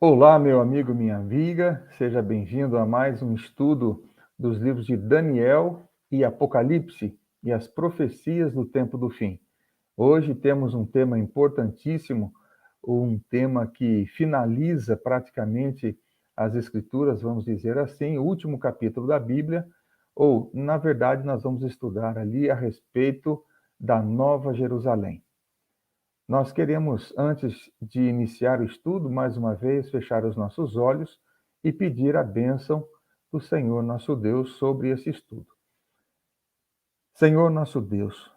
Olá, meu amigo, minha amiga, seja bem-vindo a mais um estudo dos livros de Daniel e Apocalipse e as profecias do tempo do fim. Hoje temos um tema importantíssimo, um tema que finaliza praticamente as Escrituras, vamos dizer assim, o último capítulo da Bíblia, ou, na verdade, nós vamos estudar ali a respeito da Nova Jerusalém. Nós queremos, antes de iniciar o estudo, mais uma vez, fechar os nossos olhos e pedir a bênção do Senhor nosso Deus sobre esse estudo. Senhor nosso Deus,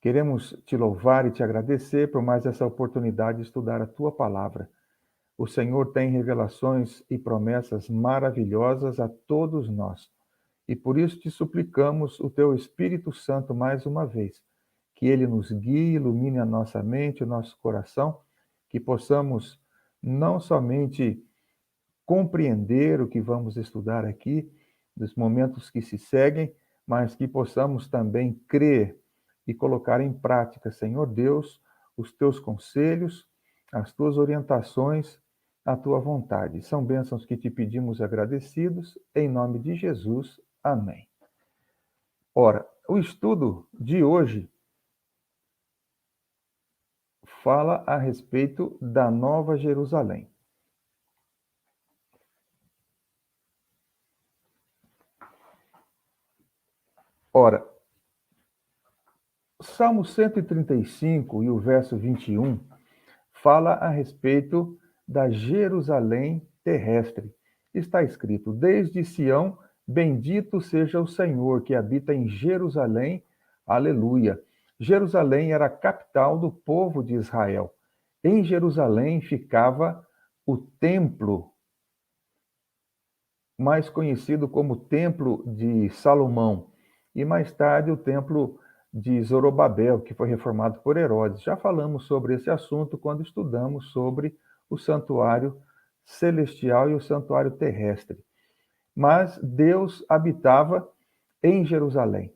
queremos te louvar e te agradecer por mais essa oportunidade de estudar a tua palavra. O Senhor tem revelações e promessas maravilhosas a todos nós. E por isso te suplicamos o teu Espírito Santo mais uma vez, que ele nos guie, ilumine a nossa mente, o nosso coração, que possamos não somente compreender o que vamos estudar aqui, dos momentos que se seguem, mas que possamos também crer e colocar em prática, Senhor Deus, os teus conselhos, as tuas orientações, a tua vontade. São bênçãos que te pedimos agradecidos, em nome de Jesus. Amém. Ora, o estudo de hoje fala a respeito da Nova Jerusalém. Ora, Salmo 135 e o verso 21 fala a respeito da Jerusalém terrestre. Está escrito: Desde Sião, bendito seja o Senhor que habita em Jerusalém. Aleluia. Jerusalém era a capital do povo de Israel. Em Jerusalém ficava o templo, mais conhecido como Templo de Salomão, e mais tarde o Templo de Zorobabel, que foi reformado por Herodes. Já falamos sobre esse assunto quando estudamos sobre o santuário celestial e o santuário terrestre. Mas Deus habitava em Jerusalém.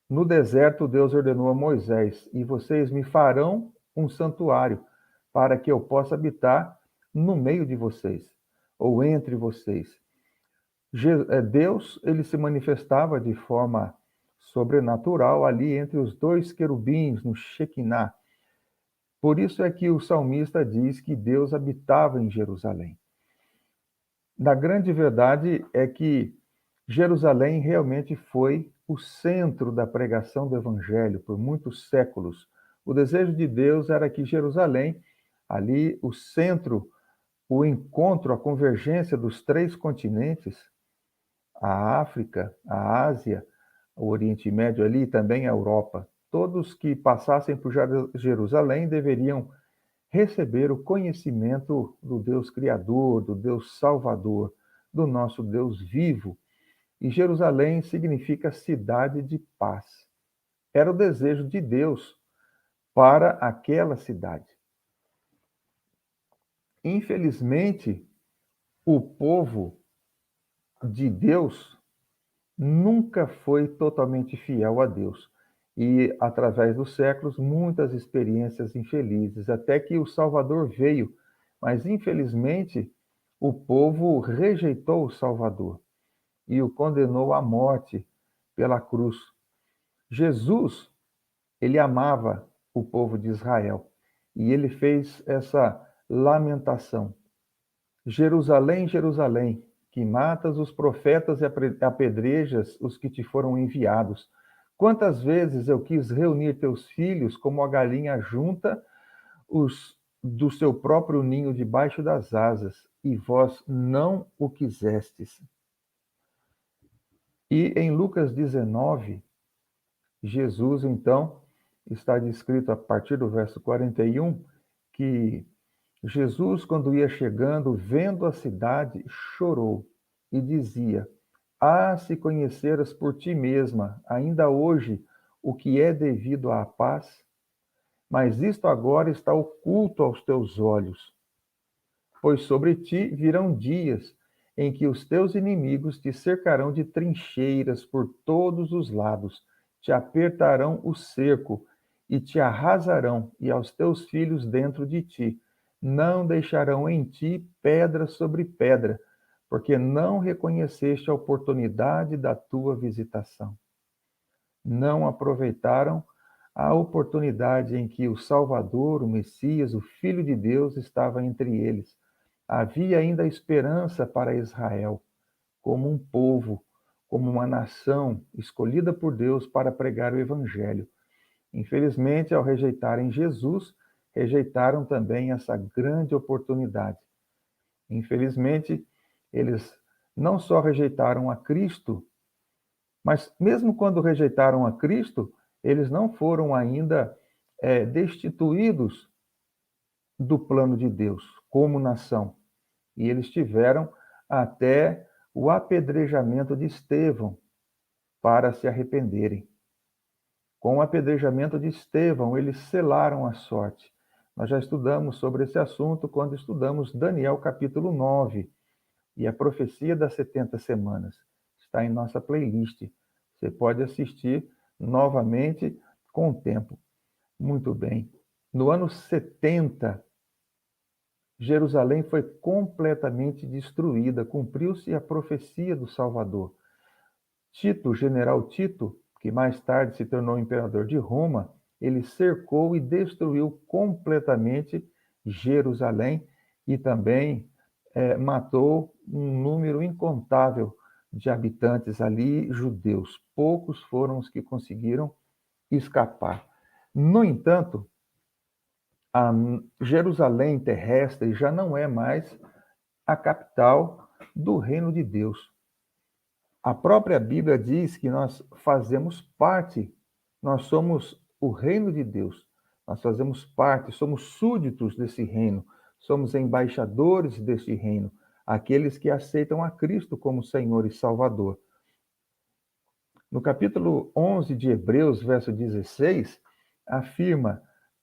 No deserto, Deus ordenou a Moisés: E vocês me farão um santuário, para que eu possa habitar no meio de vocês, ou entre vocês. Deus, ele se manifestava de forma sobrenatural ali entre os dois querubins no Shekinah. Por isso é que o salmista diz que Deus habitava em Jerusalém. Na grande verdade é que Jerusalém realmente foi o centro da pregação do evangelho por muitos séculos. O desejo de Deus era que Jerusalém, ali o centro, o encontro, a convergência dos três continentes, a África, a Ásia, o Oriente Médio ali e também a Europa. Todos que passassem por Jerusalém deveriam receber o conhecimento do Deus Criador, do Deus Salvador, do nosso Deus vivo. E Jerusalém significa cidade de paz. Era o desejo de Deus para aquela cidade. Infelizmente, o povo de Deus nunca foi totalmente fiel a Deus. E, através dos séculos, muitas experiências infelizes, até que o Salvador veio. Mas, infelizmente, o povo rejeitou o Salvador e o condenou à morte pela cruz. Jesus, ele amava o povo de Israel e ele fez essa lamentação: Jerusalém, Jerusalém, que matas os profetas e apedrejas os que te foram enviados. Quantas vezes eu quis reunir teus filhos como a galinha junta os do seu próprio ninho debaixo das asas, e vós não o quisestes. E em Lucas 19, Jesus, então, está descrito a partir do verso 41, que Jesus, quando ia chegando, vendo a cidade, chorou e dizia: Ah, se conheceras por ti mesma, ainda hoje, o que é devido à paz, mas isto agora está oculto aos teus olhos. Pois sobre ti virão dias em que os teus inimigos te cercarão de trincheiras por todos os lados, te apertarão o cerco e te arrasarão, e aos teus filhos dentro de ti, não deixarão em ti pedra sobre pedra, porque não reconheceste a oportunidade da tua visitação. Não aproveitaram a oportunidade em que o Salvador, o Messias, o Filho de Deus, estava entre eles. Havia ainda esperança para Israel, como um povo, como uma nação escolhida por Deus para pregar o Evangelho. Infelizmente, ao rejeitarem Jesus, rejeitaram também essa grande oportunidade. Infelizmente, eles não só rejeitaram a Cristo, mas mesmo quando rejeitaram a Cristo, eles não foram ainda destituídos do plano de Deus como nação. E eles tiveram até o apedrejamento de Estevão para se arrependerem. Com o apedrejamento de Estevão, eles selaram a sorte. Nós já estudamos sobre esse assunto quando estudamos Daniel capítulo 9 e a profecia das 70 semanas. Está em nossa playlist. Você pode assistir novamente com o tempo. Muito bem. No ano 70, Jerusalém foi completamente destruída. Cumpriu-se a profecia do Salvador. Tito, o general Tito, que mais tarde se tornou imperador de Roma, ele cercou e destruiu completamente Jerusalém e também matou um número incontável de habitantes ali, judeus. Poucos foram os que conseguiram escapar. No entanto, a Jerusalém terrestre já não é mais a capital do reino de Deus. A própria Bíblia diz que nós fazemos parte, nós somos o reino de Deus, nós fazemos parte, somos súditos desse reino, somos embaixadores desse reino, aqueles que aceitam a Cristo como Senhor e Salvador. No capítulo 11 de Hebreus, verso 16, afirma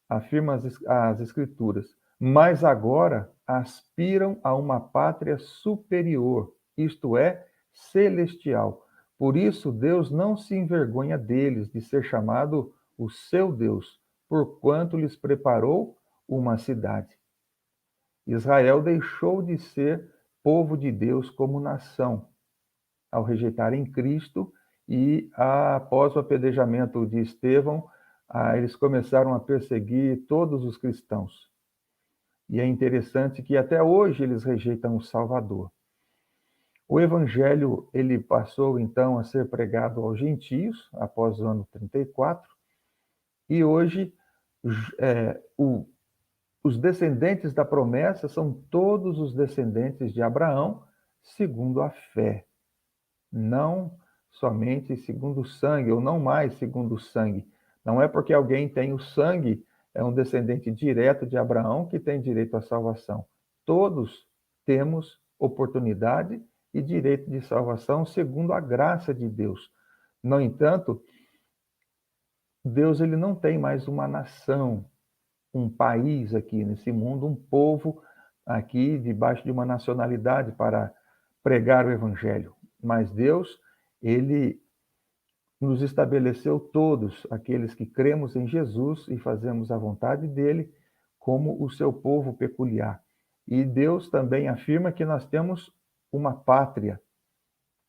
as Escrituras, mas agora aspiram a uma pátria superior, isto é, celestial. Por isso, Deus não se envergonha deles de ser chamado o seu Deus, porquanto lhes preparou uma cidade. Israel deixou de ser povo de Deus como nação, ao rejeitarem Cristo e, após o apedrejamento de Estevão, eles começaram a perseguir todos os cristãos. E é interessante que até hoje eles rejeitam o Salvador. O evangelho ele passou então a ser pregado aos gentios após o ano 34, e hoje os descendentes da promessa são todos os descendentes de Abraão, segundo a fé, não somente segundo o sangue, ou não mais segundo o sangue. Não é porque alguém tem o sangue, é um descendente direto de Abraão que tem direito à salvação. Todos temos oportunidade e direito de salvação segundo a graça de Deus. No entanto, Deus ele não tem mais uma nação, um país aqui nesse mundo, um povo aqui debaixo de uma nacionalidade para pregar o evangelho. Mas Deus, ele nos estabeleceu todos, aqueles que cremos em Jesus e fazemos a vontade dele, como o seu povo peculiar. E Deus também afirma que nós temos uma pátria,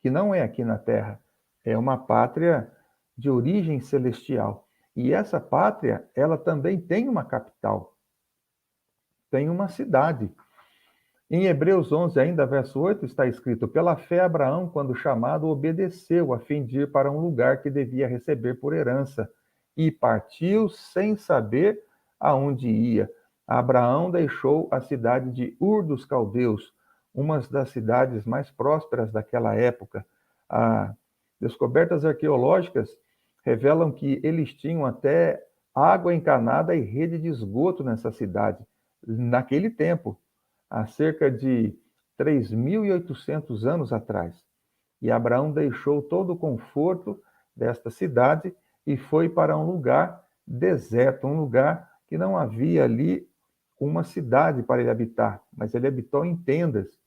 que não é aqui na terra, é uma pátria de origem celestial. E essa pátria, ela também tem uma capital, tem uma cidade. Em Hebreus 11, ainda verso 8, está escrito: pela fé, Abraão, quando chamado, obedeceu a fim de ir para um lugar que devia receber por herança, e partiu sem saber aonde ia. Abraão deixou a cidade de Ur dos Caldeus, uma das cidades mais prósperas daquela época. As descobertas arqueológicas revelam que eles tinham até água encanada e rede de esgoto nessa cidade, naquele tempo, há cerca de 3.800 anos atrás. E Abraão deixou todo o conforto desta cidade e foi para um lugar deserto, um lugar que não havia ali uma cidade para ele habitar, mas ele habitou em tendas.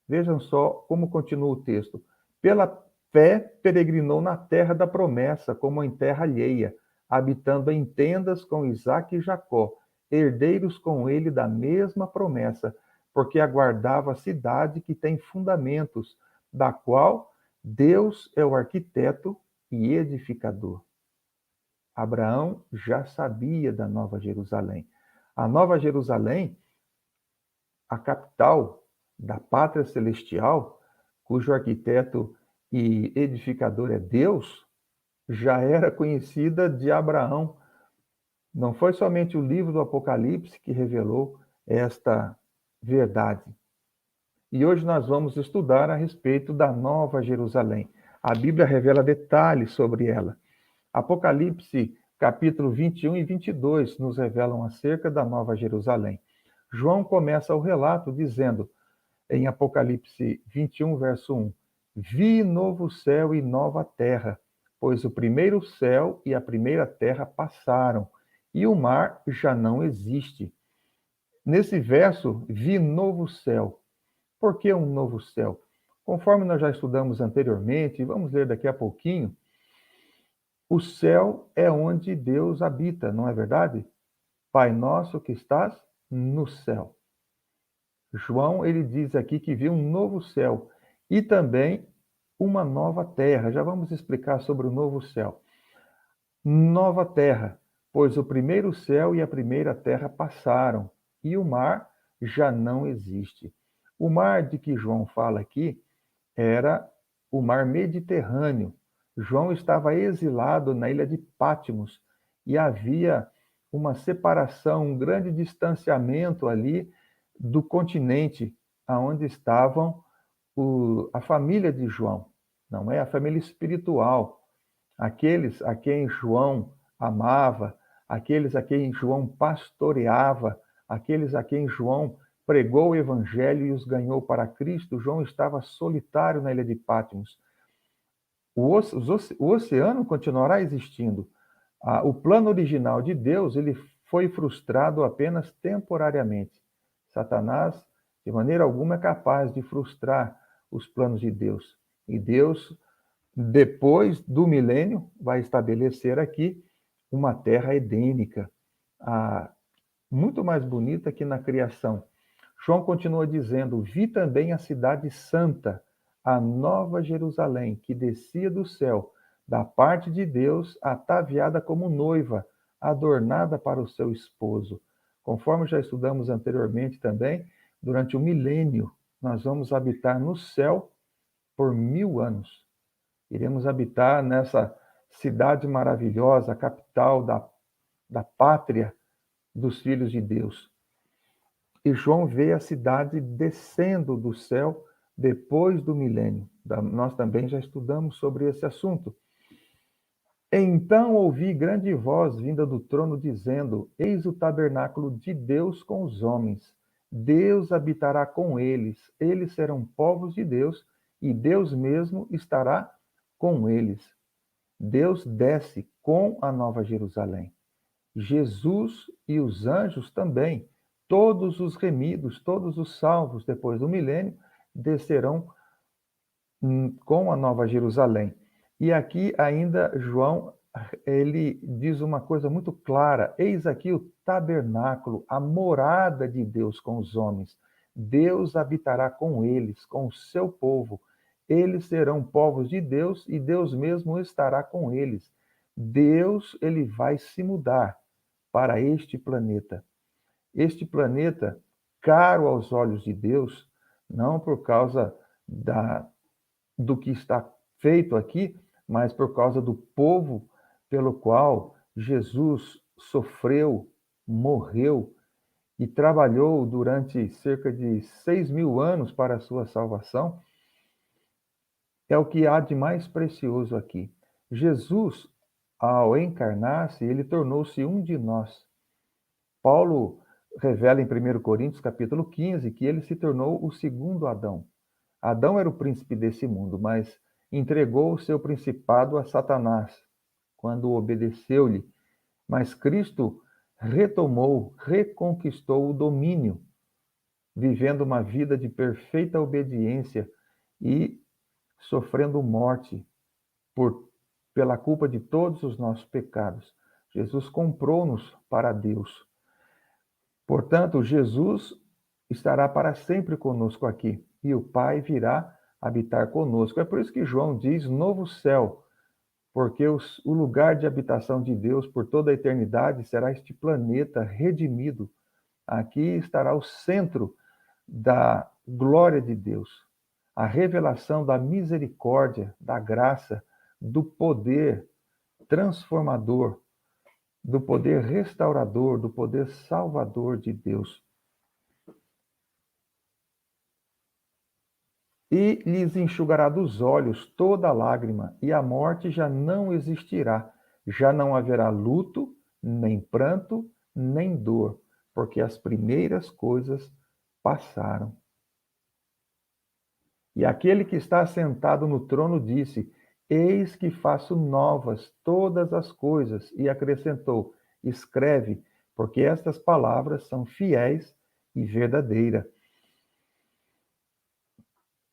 Vejam só como continua o texto. Pela fé peregrinou na terra da promessa, como em terra alheia, habitando em tendas com Isaque e Jacó, herdeiros com ele da mesma promessa, porque aguardava a cidade que tem fundamentos, da qual Deus é o arquiteto e edificador. Abraão já sabia da Nova Jerusalém. A Nova Jerusalém, a capital da pátria celestial, cujo arquiteto e edificador é Deus, já era conhecida de Abraão. Não foi somente o livro do Apocalipse que revelou esta verdade. E hoje nós vamos estudar a respeito da Nova Jerusalém. A Bíblia revela detalhes sobre ela. Apocalipse, capítulo 21 e 22, nos revelam acerca da Nova Jerusalém. João começa o relato dizendo, em Apocalipse 21, verso 1, Vi novo céu e nova terra, pois o primeiro céu e a primeira terra passaram, e o mar já não existe. Nesse verso, vi novo céu. Por que um novo céu? Conforme nós já estudamos anteriormente, e vamos ler daqui a pouquinho, o céu é onde Deus habita, não é verdade? Pai nosso que estás no céu. João, ele diz aqui que viu um novo céu e também uma nova terra. Já vamos explicar sobre o novo céu. Nova terra, pois o primeiro céu e a primeira terra passaram e o mar já não existe. O mar de que João fala aqui era o mar Mediterrâneo. João estava exilado na ilha de Patmos e havia uma separação, um grande distanciamento ali do continente aonde estavam a família de João, não é? A família espiritual, aqueles a quem João amava, aqueles a quem João pastoreava, aqueles a quem João pregou o evangelho e os ganhou para Cristo. João estava solitário na ilha de Patmos. O oceano continuará existindo. O plano original de Deus, ele foi frustrado apenas temporariamente. Satanás, de maneira alguma, é capaz de frustrar os planos de Deus. E Deus, depois do milênio, vai estabelecer aqui uma terra edênica, muito mais bonita que na criação. João continua dizendo: Vi também a cidade santa, a nova Jerusalém, que descia do céu, da parte de Deus, ataviada como noiva, adornada para o seu esposo. Conforme já estudamos anteriormente também, durante o milênio, nós vamos habitar no céu por 1000 anos. Iremos habitar nessa cidade maravilhosa, a capital da pátria dos filhos de Deus. E João vê a cidade descendo do céu depois do milênio. Nós também já estudamos sobre esse assunto. Então ouvi grande voz vinda do trono dizendo: Eis o tabernáculo de Deus com os homens. Deus habitará com eles. Eles serão povos de Deus e Deus mesmo estará com eles. Deus desce com a Nova Jerusalém. Jesus e os anjos também, todos os remidos, todos os salvos depois do milênio, descerão com a Nova Jerusalém. E aqui ainda João, ele diz uma coisa muito clara: eis aqui o tabernáculo, a morada de Deus com os homens. Deus habitará com eles, com o seu povo. Eles serão povos de Deus e Deus mesmo estará com eles. Deus, ele vai se mudar para este planeta. Este planeta, caro aos olhos de Deus, não por causa do que está feito aqui, mas por causa do povo pelo qual Jesus sofreu, morreu e trabalhou durante cerca de 6.000 anos para a sua salvação, é o que há de mais precioso aqui. Jesus, ao encarnar-se, ele tornou-se um de nós. Paulo revela em 1 Coríntios, capítulo 15, que ele se tornou o segundo Adão. Adão era o príncipe desse mundo, mas entregou o seu principado a Satanás, quando obedeceu-lhe. Mas Cristo retomou, reconquistou o domínio, vivendo uma vida de perfeita obediência e sofrendo morte pela culpa de todos os nossos pecados. Jesus comprou-nos para Deus. Portanto, Jesus estará para sempre conosco aqui, e o Pai virá habitar conosco. É por isso que João diz novo céu, porque o lugar de habitação de Deus por toda a eternidade será este planeta redimido. Aqui estará o centro da glória de Deus, a revelação da misericórdia, da graça, do poder transformador, do poder restaurador, do poder salvador de Deus. E lhes enxugará dos olhos toda lágrima, e a morte já não existirá. Já não haverá luto, nem pranto, nem dor, porque as primeiras coisas passaram. E aquele que está sentado no trono disse: Eis que faço novas todas as coisas. E acrescentou: Escreve, porque estas palavras são fiéis e verdadeiras.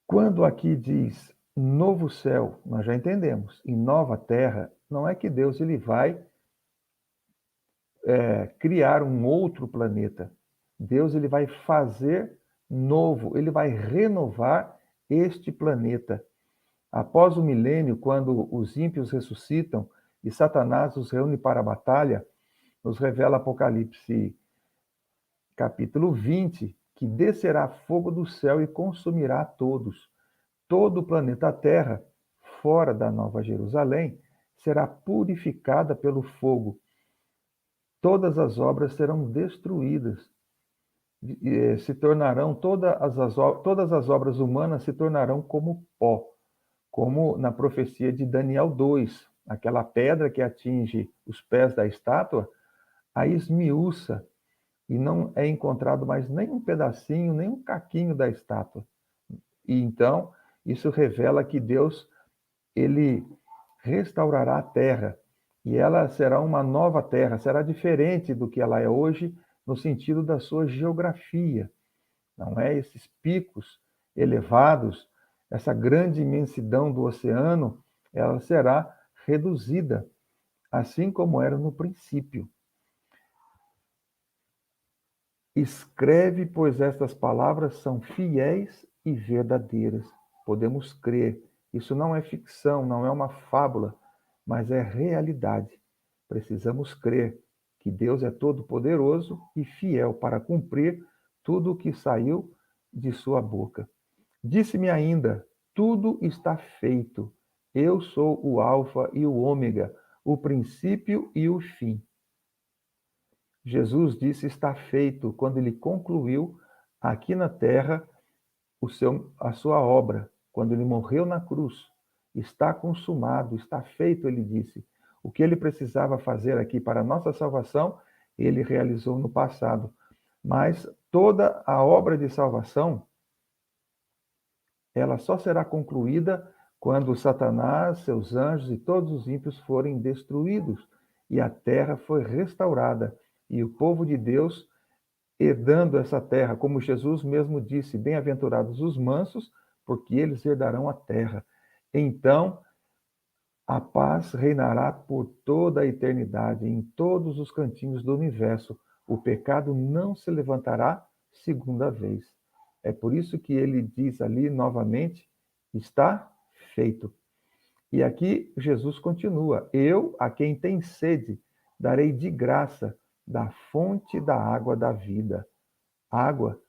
Quando aqui diz novo céu, nós já entendemos, e nova terra, não é que Deus ele vai criar um outro planeta. Deus ele vai fazer novo, ele vai renovar este planeta. Após o milênio, quando os ímpios ressuscitam e Satanás os reúne para a batalha, nos revela Apocalipse capítulo 20, que descerá fogo do céu e consumirá todos. Todo o planeta Terra, fora da Nova Jerusalém, será purificada pelo fogo. Todas as obras serão destruídas. Se tornarão todas as obras humanas se tornarão como pó, como na profecia de Daniel 2, aquela pedra que atinge os pés da estátua, a esmiuça, e não é encontrado mais nem um pedacinho, nem um caquinho da estátua. E então, isso revela que Deus, ele restaurará a terra, e ela será uma nova terra, será diferente do que ela é hoje, no sentido da sua geografia. Não é esses picos elevados, essa grande imensidão do oceano, ela será reduzida, assim como era no princípio. Escreve, pois estas palavras são fiéis e verdadeiras. Podemos crer. Isso não é ficção, não é uma fábula, mas é realidade. Precisamos crer que Deus é todo-poderoso e fiel para cumprir tudo o que saiu de sua boca. Disse-me ainda: tudo está feito. Eu sou o Alfa e o Ômega, o princípio e o fim. Jesus disse está feito quando ele concluiu aqui na terra a sua obra, quando ele morreu na cruz. Está consumado, está feito, ele disse. O que ele precisava fazer aqui para a nossa salvação, ele realizou no passado. Mas toda a obra de salvação, ela só será concluída quando Satanás, seus anjos e todos os ímpios forem destruídos e a terra foi restaurada e o povo de Deus herdando essa terra, como Jesus mesmo disse: bem-aventurados os mansos, porque eles herdarão a terra. Então, a paz reinará por toda a eternidade, em todos os cantinhos do universo. O pecado não se levantará segunda vez. É por isso que ele diz ali novamente: está feito. E aqui Jesus continua: eu, a quem tem sede, darei de graça da fonte da água da vida. Água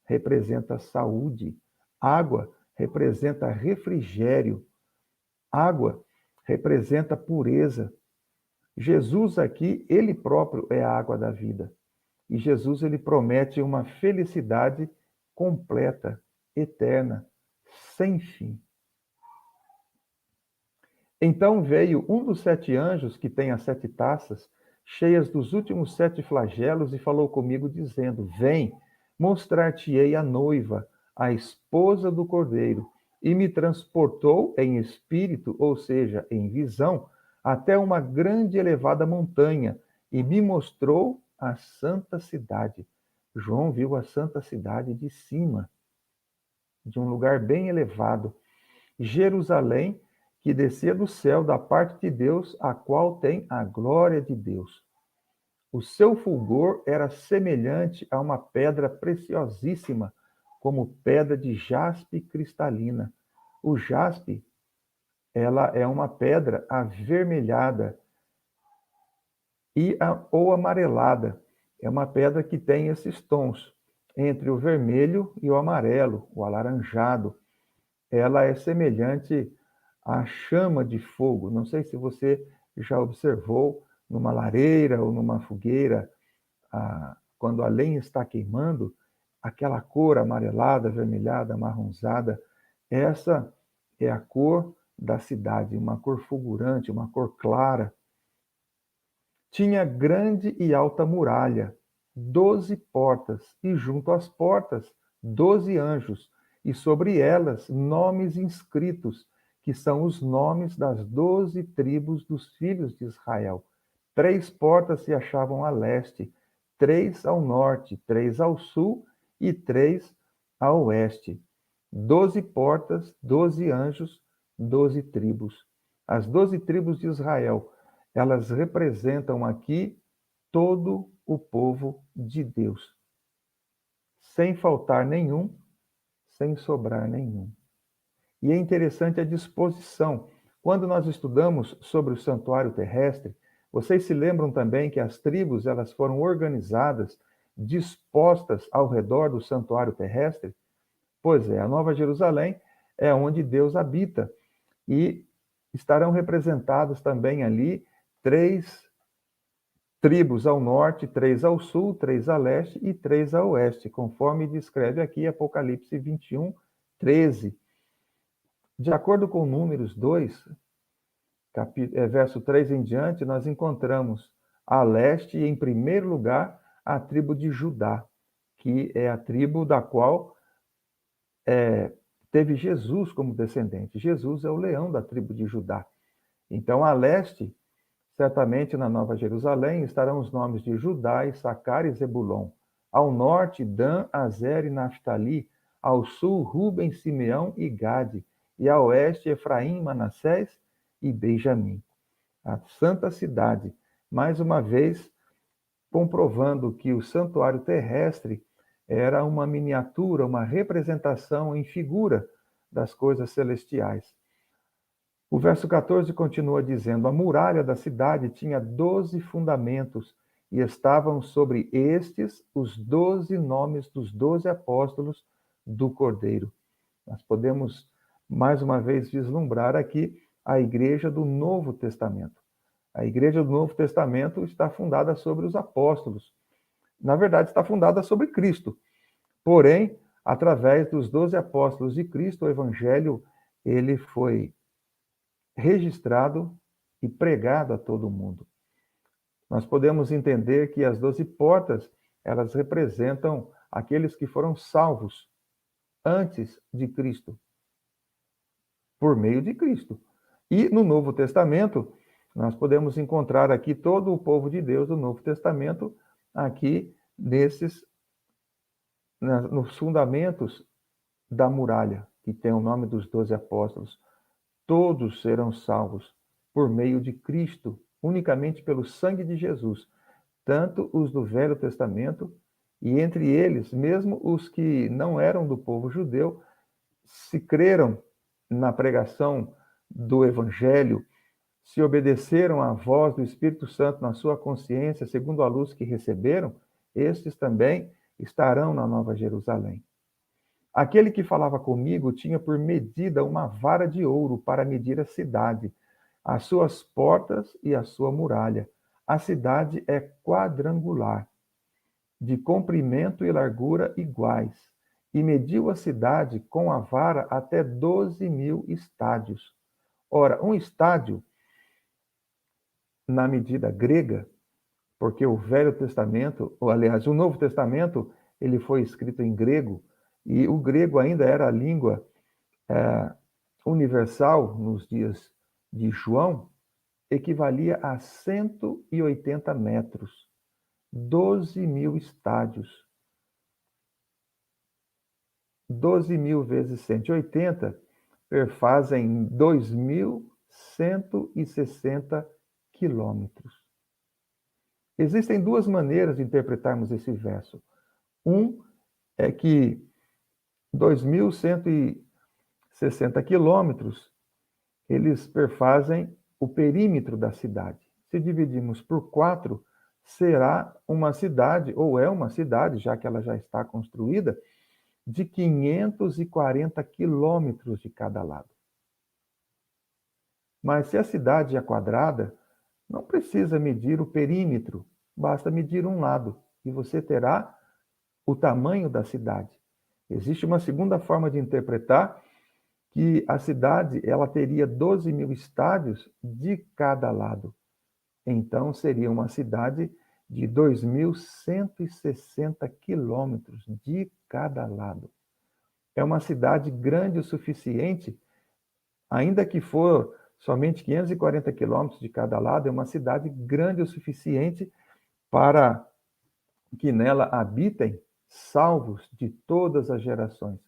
representa saúde, água representa refrigério, água representa pureza. Jesus aqui, ele próprio é a água da vida. E Jesus ele promete uma felicidade completa, eterna, sem fim. Então veio um dos 7 anjos que tem as 7 taças, cheias dos últimos 7 flagelos, e falou comigo, dizendo: Vem, mostrar-te-ei a noiva, a esposa do Cordeiro. E me transportou em espírito, ou seja, em visão, até uma grande e elevada montanha, e me mostrou a santa cidade. João viu a santa cidade de cima, de um lugar bem elevado. Jerusalém, que descia do céu da parte de Deus, a qual tem a glória de Deus. O seu fulgor era semelhante a uma pedra preciosíssima, como pedra de jaspe cristalina. O jaspe, ela é uma pedra avermelhada ou amarelada. É uma pedra que tem esses tons entre o vermelho e o amarelo, o alaranjado. Ela é semelhante à chama de fogo. Não sei se você já observou numa lareira ou numa fogueira, quando a lenha está queimando, aquela cor amarelada, avermelhada, amarronzada, essa é a cor da cidade, uma cor fulgurante, uma cor clara. Tinha grande e alta muralha, 12 portas, e junto às portas, 12 anjos, e sobre elas nomes inscritos, que são os nomes das 12 tribos dos filhos de Israel. 3 portas se achavam a leste, 3 ao norte, 3 ao sul e 3 a oeste. 12 portas, 12 anjos, 12 tribos. As 12 tribos de Israel, elas representam aqui todo o povo de Deus, sem faltar nenhum, sem sobrar nenhum. E é interessante a disposição. Quando nós estudamos sobre o santuário terrestre, vocês se lembram também que as tribos elas foram organizadas, dispostas ao redor do santuário terrestre? Pois é, a Nova Jerusalém é onde Deus habita e estarão representados também ali 3 tribos ao norte, 3 ao sul, 3 a leste e 3 a oeste, conforme descreve aqui Apocalipse 21, 13. De acordo com Números 2, verso 3 em diante, nós encontramos a leste, em primeiro lugar, a tribo de Judá, que é a tribo da qual teve Jesus como descendente. Jesus é o leão da tribo de Judá. Então, a leste, certamente na Nova Jerusalém, estarão os nomes de Judá, Issacar e Zebulon. Ao norte, Dan, Azer e Naftali. Ao sul, Ruben, Simeão e Gade. E ao oeste, Efraim, Manassés e Benjamim. A santa cidade, mais uma vez, comprovando que o santuário terrestre era uma miniatura, uma representação em figura das coisas celestiais. O verso 14 continua dizendo: a muralha da cidade tinha 12 fundamentos, e estavam sobre estes os 12 nomes dos 12 apóstolos do Cordeiro. Nós podemos, mais uma vez, vislumbrar aqui a igreja do Novo Testamento. A igreja do Novo Testamento está fundada sobre os apóstolos. Na verdade, está fundada sobre Cristo. Porém, através dos 12 apóstolos de Cristo, o evangelho ele foi registrado e pregado a todo mundo. Nós podemos entender que as 12 portas, elas representam aqueles que foram salvos antes de Cristo, por meio de Cristo. E no Novo Testamento, nós podemos encontrar aqui todo o povo de Deus do Novo Testamento, aqui nos fundamentos da muralha, que tem o nome dos 12 apóstolos. Todos serão salvos por meio de Cristo, unicamente pelo sangue de Jesus, tanto os do Velho Testamento, e entre eles, mesmo os que não eram do povo judeu, se creram na pregação do Evangelho, se obedeceram à voz do Espírito Santo na sua consciência, segundo a luz que receberam, estes também estarão na Nova Jerusalém. Aquele que falava comigo tinha por medida uma vara de ouro para medir a cidade, as suas portas e a sua muralha. A cidade é quadrangular, de comprimento e largura iguais, e mediu a cidade com a vara até 12.000 estádios. Ora, um estádio, na medida grega, porque o Velho Testamento, ou aliás, o Novo Testamento, ele foi escrito em grego, e o grego ainda era a língua universal nos dias de João, equivalia a 180 metros, 12.000 estádios. 12.000 vezes 180 fazem 2.160 quilômetros. Existem duas maneiras de interpretarmos esse verso. Um é que 2.160 quilômetros, eles perfazem o perímetro da cidade. Se dividirmos por 4, será uma cidade, ou é uma cidade, já que ela já está construída, de 540 quilômetros de cada lado. Mas se a cidade é quadrada, não precisa medir o perímetro, basta medir um lado e você terá o tamanho da cidade. Existe uma segunda forma de interpretar que a cidade ela teria 12.000 estádios de cada lado. Então, seria uma cidade de 2.160 quilômetros de cada lado. É uma cidade grande o suficiente, ainda que for somente 540 quilômetros de cada lado, é uma cidade grande o suficiente para que nela habitem salvos de todas as gerações.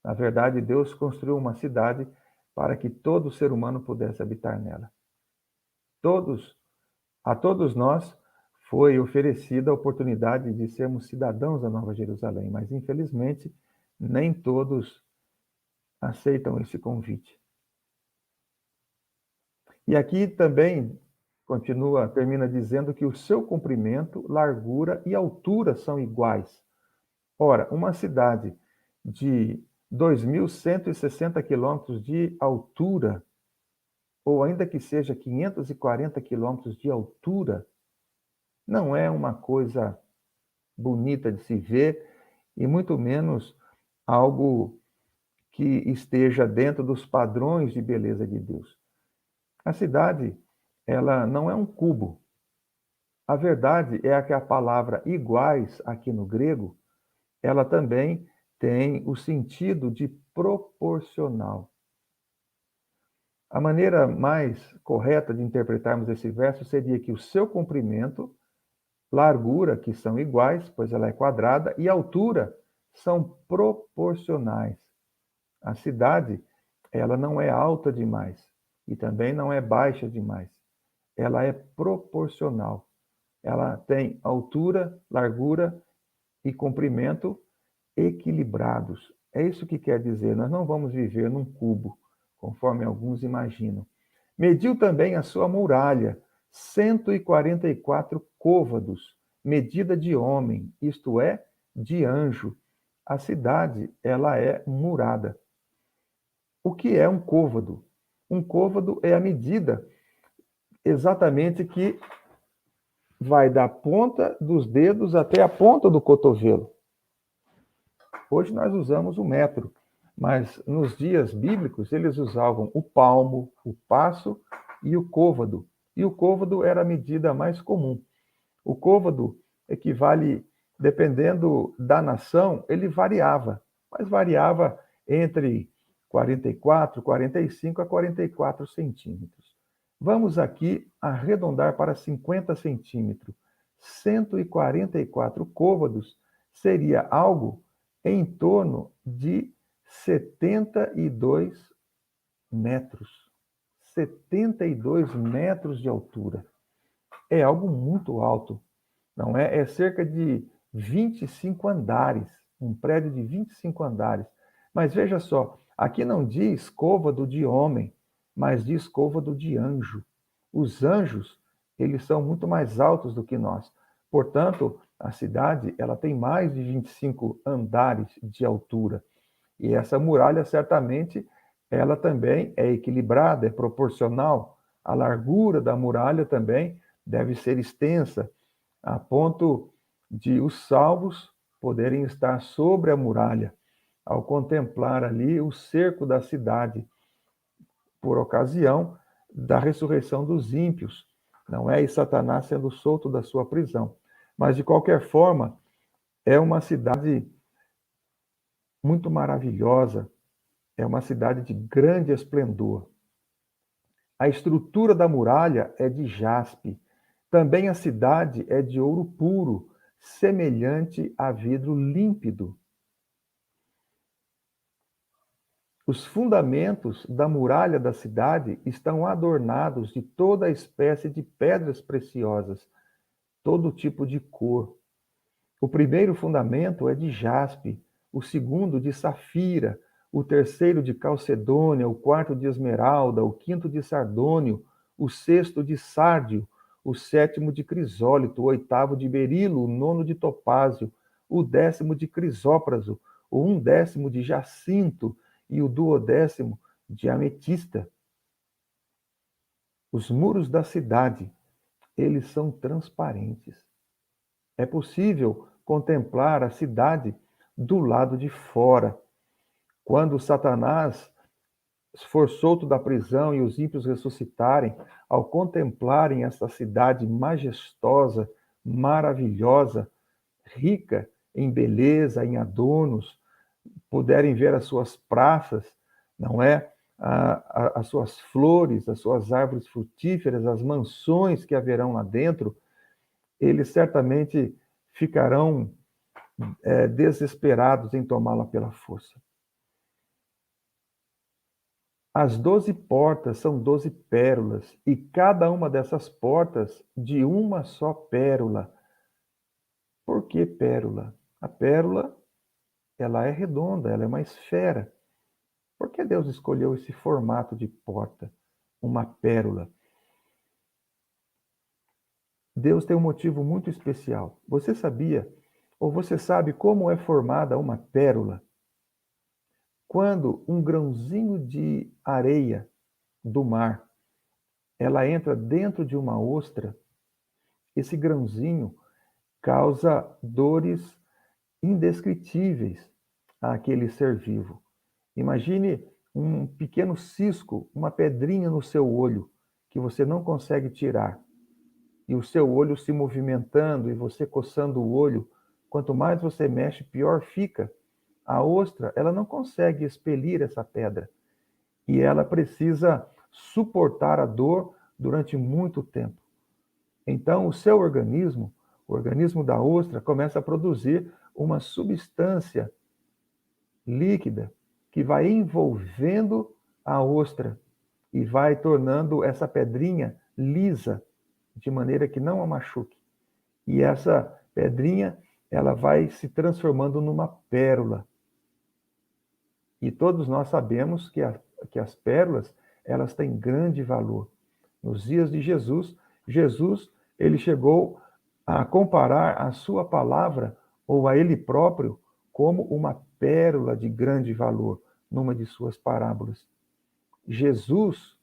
Na verdade, Deus construiu uma cidade para que todo ser humano pudesse habitar nela. A todos nós foi oferecida a oportunidade de sermos cidadãos da Nova Jerusalém, mas infelizmente nem todos aceitam esse convite. E aqui também termina dizendo que o seu comprimento, largura e altura são iguais. Ora, uma cidade de 2.160 quilômetros de altura, ou ainda que seja 540 quilômetros de altura, não é uma coisa bonita de se ver e muito menos algo que esteja dentro dos padrões de beleza de Deus. A cidade, ela não é um cubo. A verdade é que a palavra iguais aqui no grego, ela também tem o sentido de proporcional. A maneira mais correta de interpretarmos esse verso seria que o seu comprimento, largura, que são iguais, pois ela é quadrada, e altura são proporcionais. A cidade, ela não é alta demais e também não é baixa demais. Ela é proporcional. Ela tem altura, largura e comprimento equilibrados. É isso que quer dizer, nós não vamos viver num cubo, conforme alguns imaginam. Mediu também a sua muralha, 144 côvados, medida de homem, isto é, de anjo. A cidade, ela é murada. O que é um côvado? Um côvado é a medida exatamente que vai da ponta dos dedos até a ponta do cotovelo. Hoje nós usamos o metro, mas nos dias bíblicos eles usavam o palmo, o passo e o côvado. E o côvado era a medida mais comum. O côvado equivale, dependendo da nação, ele variava, mas variava entre 44, 45 a 44 centímetros. Vamos aqui arredondar para 50 centímetros. 144 côvados seria algo em torno de 72 metros. 72 metros de altura. É algo muito alto, não é? É cerca de 25 andares, um prédio de 25 andares. Mas veja só, aqui não diz côvado de homem, mas diz côvado de anjo. Os anjos, eles são muito mais altos do que nós. Portanto, a cidade, ela tem mais de 25 andares de altura. E essa muralha, certamente, ela também é equilibrada, é proporcional. A largura da muralha também deve ser extensa, a ponto de os salvos poderem estar sobre a muralha, ao contemplar ali o cerco da cidade, por ocasião da ressurreição dos ímpios, não é? E Satanás sendo solto da sua prisão. Mas, de qualquer forma, é uma cidade muito maravilhosa, é uma cidade de grande esplendor. A estrutura da muralha é de jaspe. Também a cidade é de ouro puro, semelhante a vidro límpido. Os fundamentos da muralha da cidade estão adornados de toda espécie de pedras preciosas. todo tipo de cor. O primeiro fundamento é de jaspe, o segundo de safira, o terceiro de calcedônia, o quarto de esmeralda, o quinto de sardônio, o sexto de sárdio, o sétimo de crisólito, o oitavo de berilo, o nono de topázio, o décimo de crisópraso, o undécimo de jacinto e o duodécimo de ametista. Os muros da cidade, eles são transparentes. É possível contemplar a cidade do lado de fora. Quando Satanás for solto da prisão e os ímpios ressuscitarem, ao contemplarem essa cidade majestosa, maravilhosa, rica em beleza, em adornos, puderem ver as suas praças, não é? As suas flores, as suas árvores frutíferas, as mansões que haverão lá dentro, eles certamente ficarão desesperados em tomá-la pela força. As 12 portas são 12 pérolas, e cada uma dessas portas de uma só pérola. Por que pérola? A pérola, ela é redonda, ela é uma esfera. Por que Deus escolheu esse formato de porta, uma pérola? Deus tem um motivo muito especial. Você sabia, ou você sabe como é formada uma pérola? Quando um grãozinho de areia do mar, ela entra dentro de uma ostra, esse grãozinho causa dores indescritíveis àquele ser vivo. Imagine um pequeno cisco, uma pedrinha no seu olho, que você não consegue tirar. E o seu olho se movimentando e você coçando o olho. Quanto mais você mexe, pior fica. A ostra, ela não consegue expelir essa pedra. E ela precisa suportar a dor durante muito tempo. Então, o organismo da ostra, começa a produzir uma substância líquida que vai envolvendo a ostra e vai tornando essa pedrinha lisa, de maneira que não a machuque. E essa pedrinha, ela vai se transformando numa pérola. E todos nós sabemos que as pérolas, elas têm grande valor. Nos dias de Jesus, ele chegou a comparar a sua palavra, ou a ele próprio, como uma pérola de grande valor, numa de suas parábolas. Jesus,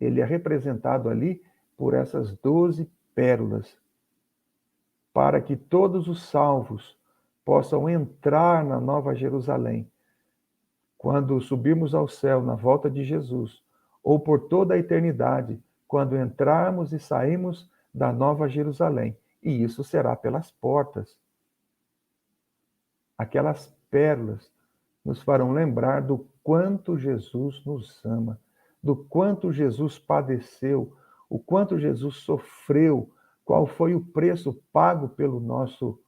ele é representado ali por essas 12 pérolas, para que todos os salvos possam entrar na Nova Jerusalém. Quando subirmos ao céu na volta de Jesus, ou por toda a eternidade, quando entrarmos e sairmos da Nova Jerusalém. E isso será pelas portas. Aquelas pérolas nos farão lembrar do quanto Jesus nos ama, do quanto Jesus padeceu, o quanto Jesus sofreu, qual foi o preço pago pelo nosso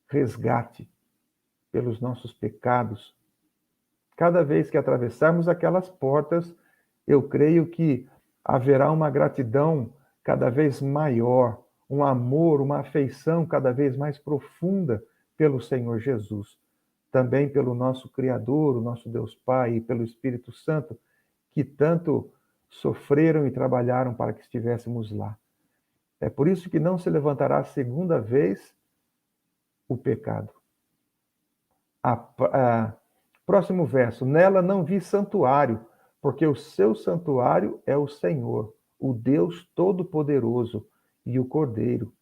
resgate, pelos nossos pecados. Cada vez que atravessarmos aquelas portas, eu creio que haverá uma gratidão cada vez maior, um amor, uma afeição cada vez mais profunda pelo Senhor Jesus. Também pelo nosso Criador, o nosso Deus Pai, e pelo Espírito Santo, que tanto sofreram e trabalharam para que estivéssemos lá. É por isso que não se levantará segunda vez o pecado. Próximo verso. Nela não vi santuário, porque o seu santuário é o Senhor, o Deus Todo-Poderoso e o Cordeiro.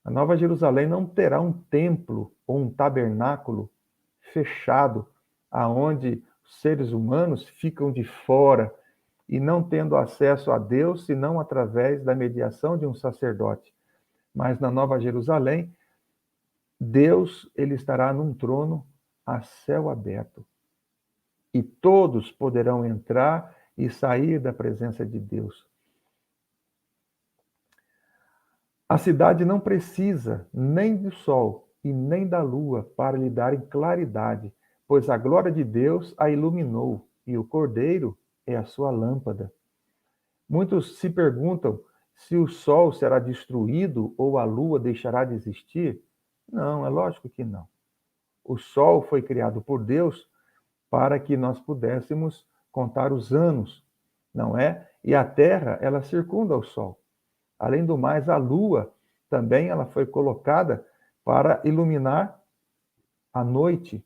A Nova Jerusalém não terá um templo ou um tabernáculo fechado, aonde os seres humanos ficam de fora e não tendo acesso a Deus, senão através da mediação de um sacerdote. Mas na Nova Jerusalém, Deus, ele estará num trono a céu aberto. E todos poderão entrar e sair da presença de Deus. A cidade não precisa nem do sol e nem da lua para lhe darem claridade, pois a glória de Deus a iluminou e o Cordeiro é a sua lâmpada. Muitos se perguntam Se o sol será destruído ou a lua deixará de existir? Não, é lógico que não. O sol foi criado por Deus para que nós pudéssemos contar os anos, não é? E a Terra, ela circunda o sol. Além do mais, a lua também ela foi colocada para iluminar a noite,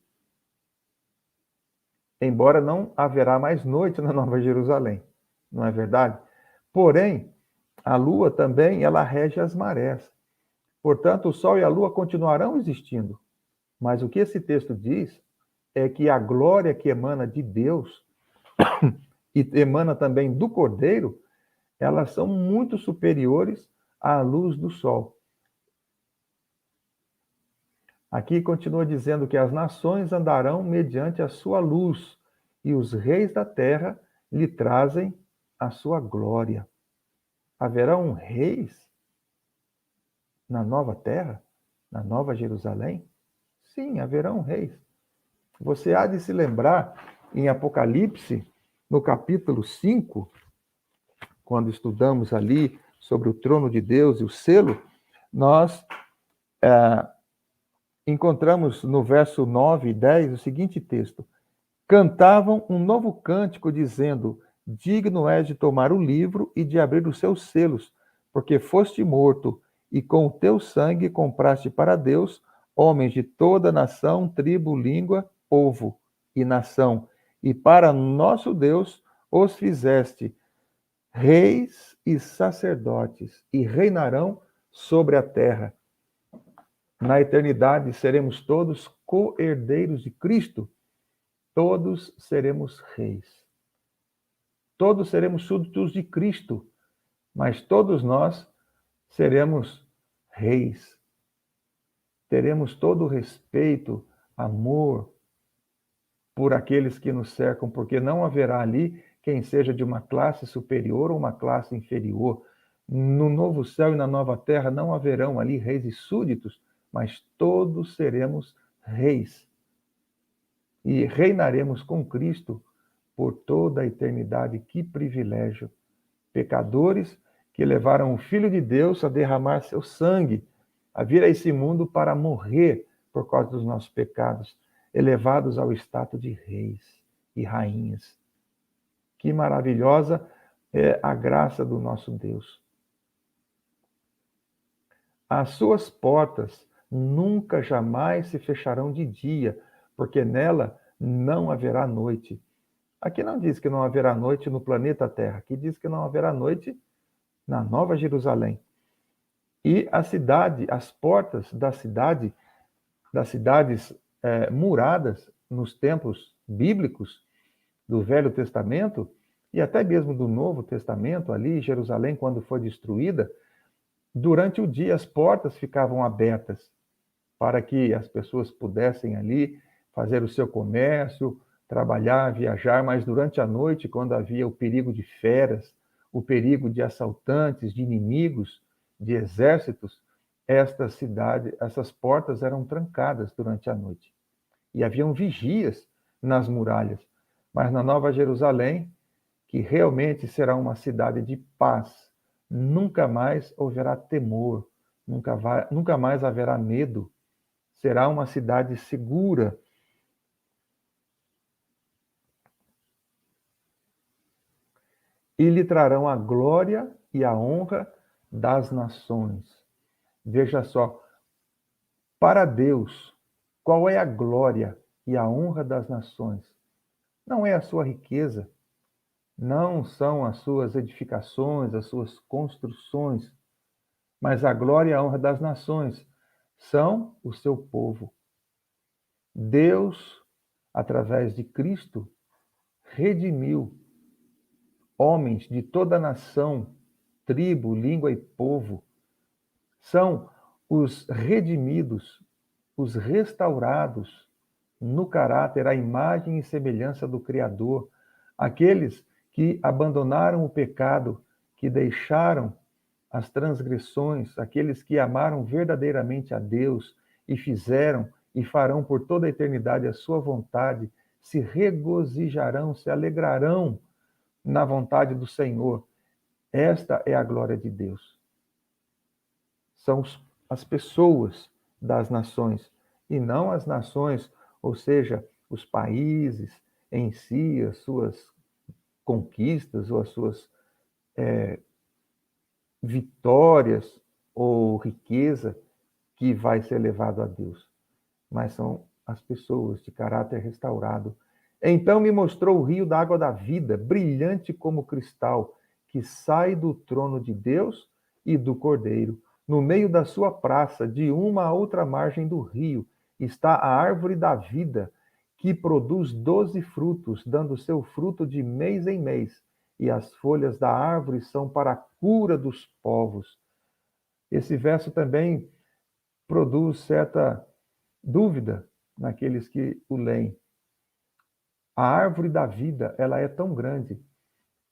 embora não haverá mais noite na Nova Jerusalém, não é verdade? Porém, a lua também ela rege as marés. Portanto, o sol e a lua continuarão existindo. Mas o que esse texto diz é que a glória que emana de Deus e emana também do Cordeiro, elas são muito superiores à luz do sol. Aqui continua dizendo que as nações andarão mediante a sua luz, e os reis da terra lhe trazem a sua glória. Haverão reis na nova terra, na nova Jerusalém? Sim, haverão reis. Você há de se lembrar em Apocalipse, no capítulo 5, quando estudamos ali sobre o trono de Deus e o selo, nós encontramos no verso 9 e 10 o seguinte texto: cantavam um novo cântico, dizendo: digno és de tomar o livro e de abrir os seus selos, porque foste morto, e com o teu sangue compraste para Deus homens de toda nação, tribo, língua, povo e nação, e para nosso Deus os fizeste reis e sacerdotes, e reinarão sobre a terra. Na eternidade seremos todos co-herdeiros de Cristo. Todos seremos reis. Todos seremos súditos de Cristo, mas todos nós seremos reis. Teremos todo o respeito, amor por aqueles que nos cercam, porque não haverá ali quem seja de uma classe superior ou uma classe inferior. No novo céu e na nova terra não haverão ali reis e súditos, mas todos seremos reis. E reinaremos com Cristo por toda a eternidade. Que privilégio! Pecadores que levaram o Filho de Deus a derramar seu sangue, a vir a esse mundo para morrer por causa dos nossos pecados, elevados ao status de reis e rainhas. Que maravilhosa é a graça do nosso Deus. As suas portas nunca jamais se fecharão de dia, porque nela não haverá noite. Aqui não diz que não haverá noite no planeta Terra, aqui diz que não haverá noite na Nova Jerusalém. E a cidade, as portas da cidade, das cidades muradas nos tempos bíblicos do Velho Testamento e até mesmo do Novo Testamento, ali Jerusalém, quando foi destruída, durante o dia as portas ficavam abertas para que as pessoas pudessem ali fazer o seu comércio, trabalhar, viajar, mas durante a noite, quando havia o perigo de feras, o perigo de assaltantes, de inimigos, de exércitos, esta cidade, essas portas eram trancadas durante a noite. E haviam vigias nas muralhas. Mas na Nova Jerusalém, que realmente será uma cidade de paz, nunca mais haverá temor, nunca mais haverá medo. Será uma cidade segura. E lhe trarão a glória e a honra das nações. Veja só, para Deus, qual é a glória e a honra das nações? Não é a sua riqueza, não são as suas edificações, as suas construções, mas a glória e a honra das nações são o seu povo. Deus, através de Cristo, redimiu homens de toda nação, tribo, língua e povo. São os redimidos, os restaurados no caráter, à imagem e semelhança do Criador, aqueles que abandonaram o pecado, que deixaram as transgressões, aqueles que amaram verdadeiramente a Deus e fizeram e farão por toda a eternidade a sua vontade, se regozijarão, se alegrarão na vontade do Senhor. Esta é a glória de Deus. São as pessoas das nações, e não as nações, ou seja, os países em si, as suas conquistas ou as suas vitórias ou riqueza que vai ser levado a Deus, mas são as pessoas de caráter restaurado. Então me mostrou o rio da água da vida, brilhante como cristal, que sai do trono de Deus e do Cordeiro. No meio da sua praça, de uma a outra margem do rio, está a árvore da vida, que produz 12 frutos, dando seu fruto de mês em mês. E as folhas da árvore são para a cura dos povos. Esse verso também produz certa dúvida naqueles que o leem. A árvore da vida, ela é tão grande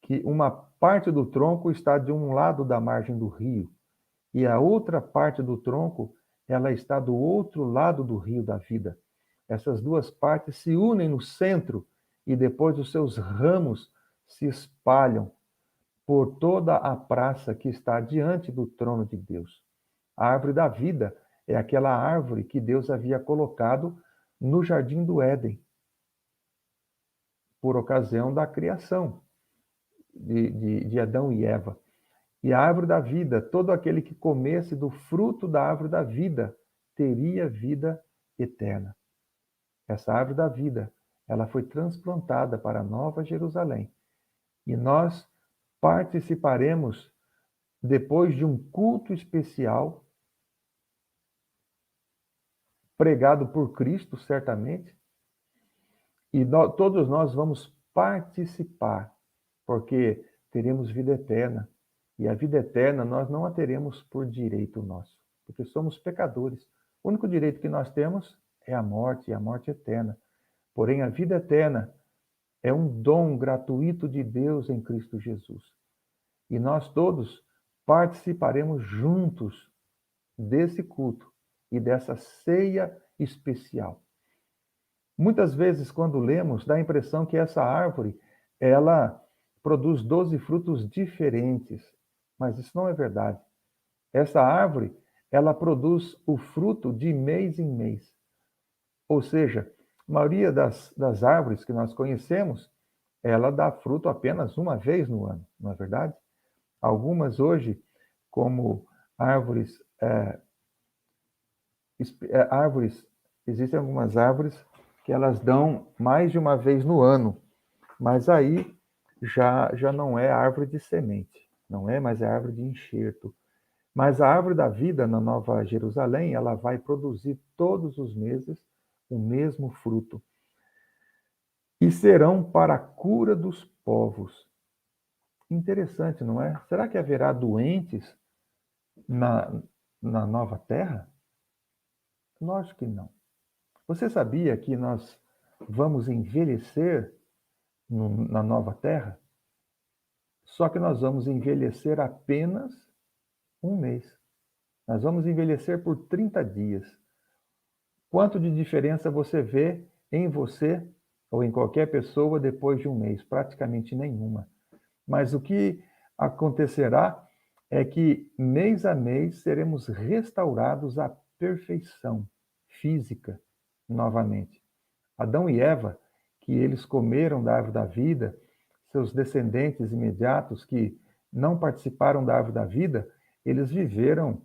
que uma parte do tronco está de um lado da margem do rio e a outra parte do tronco, ela está do outro lado do rio da vida. Essas duas partes se unem no centro e depois os seus ramos se espalham por toda a praça que está diante do trono de Deus. A árvore da vida é aquela árvore que Deus havia colocado no jardim do Éden, por ocasião da criação de Adão e Eva. E a árvore da vida, todo aquele que comesse do fruto da árvore da vida, teria vida eterna. Essa árvore da vida, ela foi transplantada para a Nova Jerusalém. E nós participaremos, depois de um culto especial, pregado por Cristo, certamente, e todos nós vamos participar, porque teremos vida eterna. E a vida eterna nós não a teremos por direito nosso, porque somos pecadores. O único direito que nós temos é a morte, e a morte eterna. Porém, a vida eterna é um dom gratuito de Deus em Cristo Jesus. E nós todos participaremos juntos desse culto e dessa ceia especial. Muitas vezes, quando lemos, dá a impressão que essa árvore, ela produz 12 frutos diferentes, mas isso não é verdade. Essa árvore, ela produz o fruto de mês em mês. Ou seja, a maioria das árvores que nós conhecemos, ela dá fruto apenas uma vez no ano, não é verdade? Algumas hoje, como árvores, árvores, existem algumas árvores que elas dão mais de uma vez no ano, mas aí já não é árvore de semente, não é mais árvore de enxerto. Mas a árvore da vida na Nova Jerusalém, ela vai produzir todos os meses o mesmo fruto. E serão para a cura dos povos. Interessante, não é? Será que haverá doentes na nova terra? Lógico que não. Você sabia que nós vamos envelhecer na nova terra? Só que nós vamos envelhecer apenas um mês. Nós vamos envelhecer por 30 dias. Quanto de diferença você vê em você ou em qualquer pessoa depois de um mês? Praticamente nenhuma. Mas o que acontecerá é que mês a mês seremos restaurados à perfeição física novamente. Adão e Eva, que eles comeram da árvore da vida, seus descendentes imediatos que não participaram da árvore da vida, eles viveram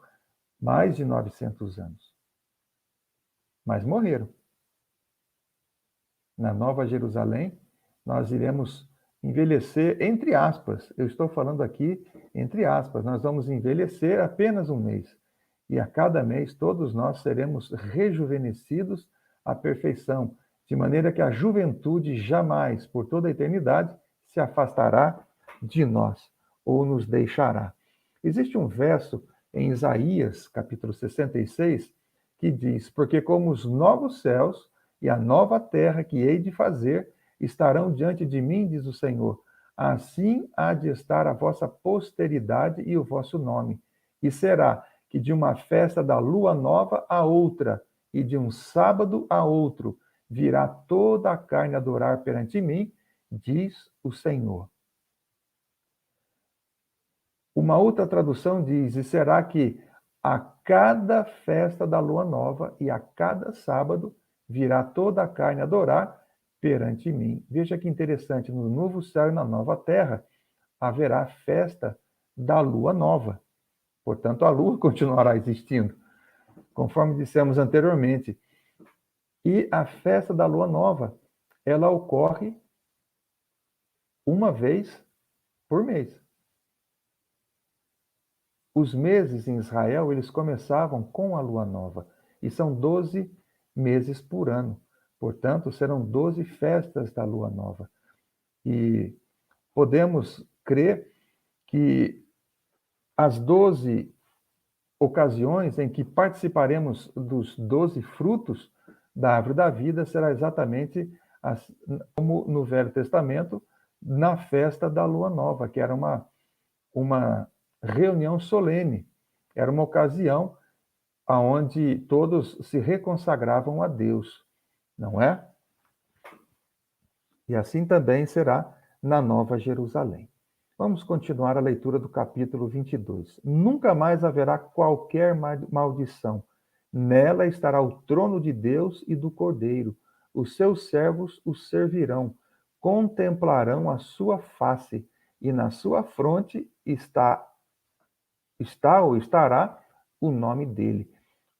mais de 900 anos. Mas morreram. Na Nova Jerusalém, nós iremos envelhecer, entre aspas, eu estou falando aqui entre aspas, nós vamos envelhecer apenas um mês. E a cada mês, todos nós seremos rejuvenescidos à perfeição, de maneira que a juventude jamais, por toda a eternidade, se afastará de nós ou nos deixará. Existe um verso em Isaías, capítulo 66, que diz: porque como os novos céus e a nova terra que hei de fazer estarão diante de mim, diz o Senhor, assim há de estar a vossa posteridade e o vosso nome. E será que de uma festa da lua nova a outra, e de um sábado a outro, virá toda a carne adorar perante mim, diz o Senhor. Uma outra tradução diz: e será que a cada festa da lua nova e a cada sábado virá toda a carne adorar perante mim. Veja que interessante, no novo céu e na nova terra haverá festa da lua nova. Portanto, a lua continuará existindo, conforme dissemos anteriormente. E a festa da lua nova, ela ocorre uma vez por mês. Os meses em Israel, eles começavam com a lua nova, e são 12 meses por ano. Portanto, serão 12 festas da lua nova. E podemos crer que as 12 ocasiões em que participaremos dos 12 frutos da árvore da vida será exatamente como no Velho Testamento, na festa da lua nova, que era uma reunião solene, era uma ocasião onde todos se reconsagravam a Deus, não é? E assim também será na Nova Jerusalém. Vamos continuar a leitura do capítulo 22. Nunca mais haverá qualquer maldição. Nela estará o trono de Deus e do Cordeiro. Os seus servos o servirão, contemplarão a sua face, e na sua fronte estará o nome dele.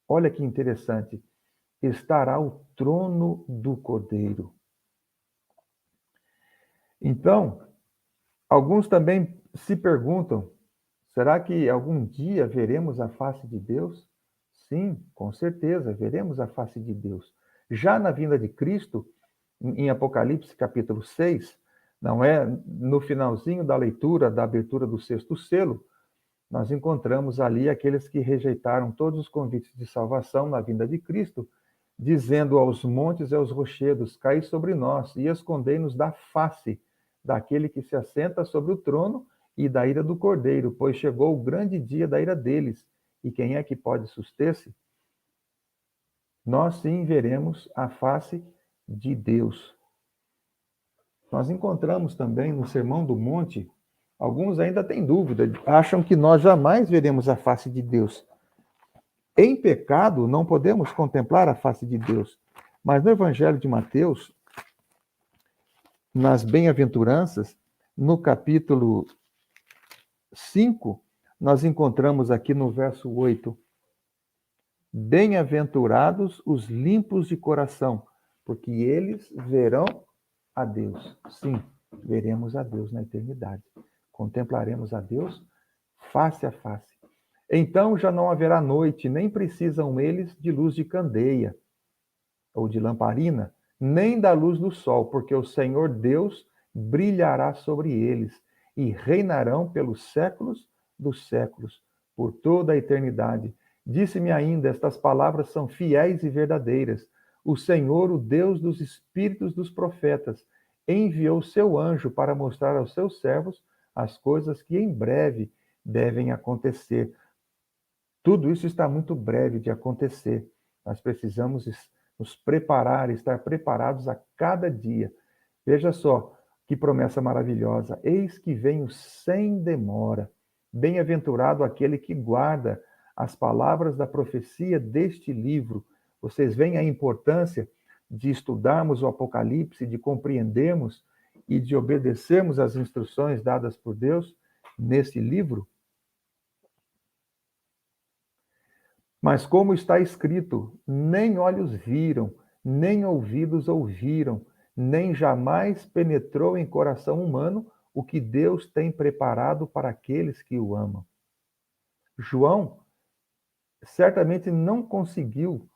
Olha que interessante. Estará o trono do Cordeiro. Então, alguns também se perguntam: será que algum dia veremos a face de Deus? Sim, com certeza, veremos a face de Deus. Já na vinda de Cristo, em Apocalipse capítulo 6, não é? No finalzinho da leitura, da abertura do sexto selo, nós encontramos ali aqueles que rejeitaram todos os convites de salvação na vinda de Cristo, dizendo aos montes e aos rochedos: caí sobre nós e escondei-nos da face daquele que se assenta sobre o trono e da ira do Cordeiro, pois chegou o grande dia da ira deles. E quem é que pode suster-se? Nós sim veremos a face de Deus. Nós encontramos também no Sermão do Monte, alguns ainda têm dúvida, acham que nós jamais veremos a face de Deus. Em pecado, não podemos contemplar a face de Deus. Mas no Evangelho de Mateus, nas bem-aventuranças, no capítulo 5, nós encontramos aqui no verso 8: bem-aventurados os limpos de coração, porque eles verão a Deus. Sim, veremos a Deus na eternidade. Contemplaremos a Deus face a face. Então já não haverá noite, nem precisam eles de luz de candeia ou de lamparina, nem da luz do sol, porque o Senhor Deus brilhará sobre eles e reinarão pelos séculos dos séculos, por toda a eternidade. Disse-me ainda: estas palavras são fiéis e verdadeiras. O Senhor, o Deus dos espíritos dos profetas, enviou seu anjo para mostrar aos seus servos as coisas que em breve devem acontecer. Tudo isso está muito breve de acontecer. Nós precisamos nos preparar, estar preparados a cada dia. Veja só que promessa maravilhosa. Eis que venho sem demora. Bem-aventurado aquele que guarda as palavras da profecia deste livro. Vocês veem a importância de estudarmos o Apocalipse, de compreendermos e de obedecermos às instruções dadas por Deus nesse livro? Mas como está escrito: nem olhos viram, nem ouvidos ouviram, nem jamais penetrou em coração humano o que Deus tem preparado para aqueles que o amam. João certamente não conseguiu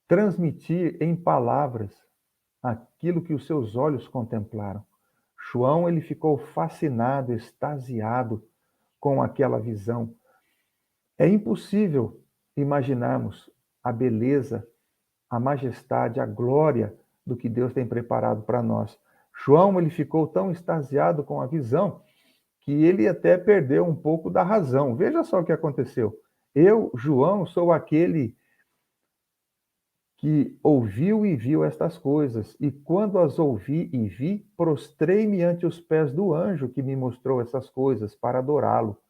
transmitir em palavras aquilo que os seus olhos contemplaram. João, ele ficou fascinado, extasiado com aquela visão. É impossível imaginarmos a beleza, a majestade, a glória do que Deus tem preparado para nós. João, ele ficou tão extasiado com a visão que ele até perdeu um pouco da razão. Veja só o que aconteceu. Eu, João, sou aquele que ouviu e viu estas coisas, e quando as ouvi e vi, prostrei-me ante os pés do anjo que me mostrou essas coisas para adorá-lo.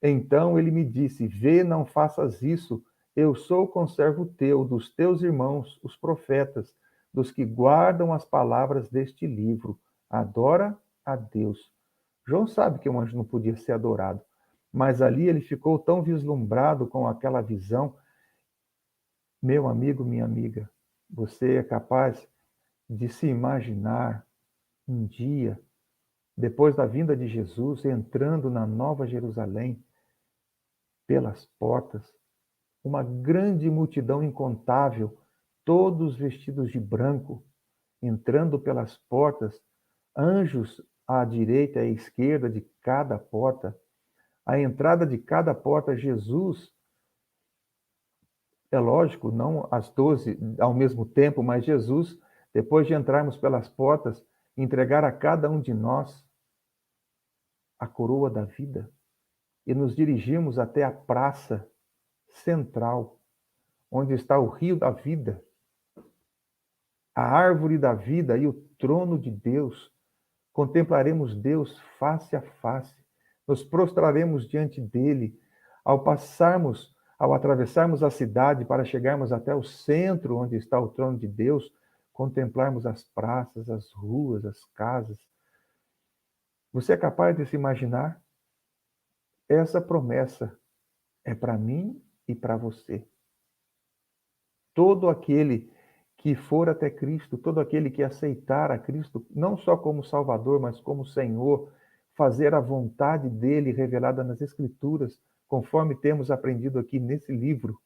Então ele me disse: Vê, não faças isso. Eu sou conservo teu, dos teus irmãos, os profetas, dos que guardam as palavras deste livro. Adora a Deus. João sabe que um anjo não podia ser adorado, mas ali ele ficou tão vislumbrado com aquela visão. Meu amigo, minha amiga, você é capaz de se imaginar um dia, depois da vinda de Jesus, entrando na Nova Jerusalém, pelas portas, uma grande multidão incontável, todos vestidos de branco, entrando pelas portas, anjos à direita e à esquerda de cada porta, a entrada de cada porta, Jesus, é lógico, não as 12 ao mesmo tempo, mas Jesus, depois de entrarmos pelas portas, entregar a cada um de nós a coroa da vida e nos dirigirmos até a praça central, onde está o rio da vida, a árvore da vida e o trono de Deus. Contemplaremos Deus face a face, nos prostraremos diante dele, ao atravessarmos a cidade para chegarmos até o centro onde está o trono de Deus, contemplarmos as praças, as ruas, as casas. Você é capaz de se imaginar? Essa promessa é para mim e para você. Todo aquele que for até Cristo, todo aquele que aceitar a Cristo, não só como Salvador, mas como Senhor, fazer a vontade dele revelada nas Escrituras, conforme temos aprendido aqui nesse livro,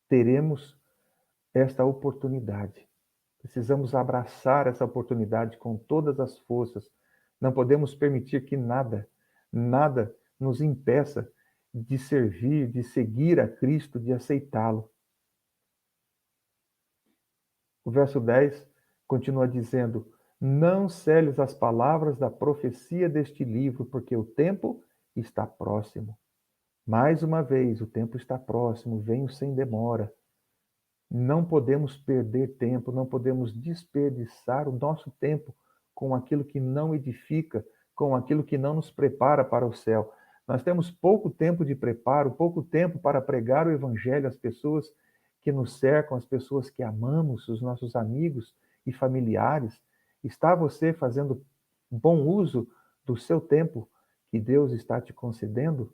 teremos esta oportunidade. Precisamos abraçar essa oportunidade com todas as forças. Não podemos permitir que nada nos impeça de servir, de seguir a Cristo, de aceitá-lo. O verso 10 continua dizendo: Não celes as palavras da profecia deste livro, porque o tempo está próximo. Mais uma vez, o tempo está próximo, venho sem demora. Não podemos perder tempo, não podemos desperdiçar o nosso tempo com aquilo que não edifica, com aquilo que não nos prepara para o céu. Nós temos pouco tempo de preparo, pouco tempo para pregar o evangelho às pessoas que nos cercam, às pessoas que amamos, os nossos amigos e familiares. Está você fazendo bom uso do seu tempo que Deus está te concedendo?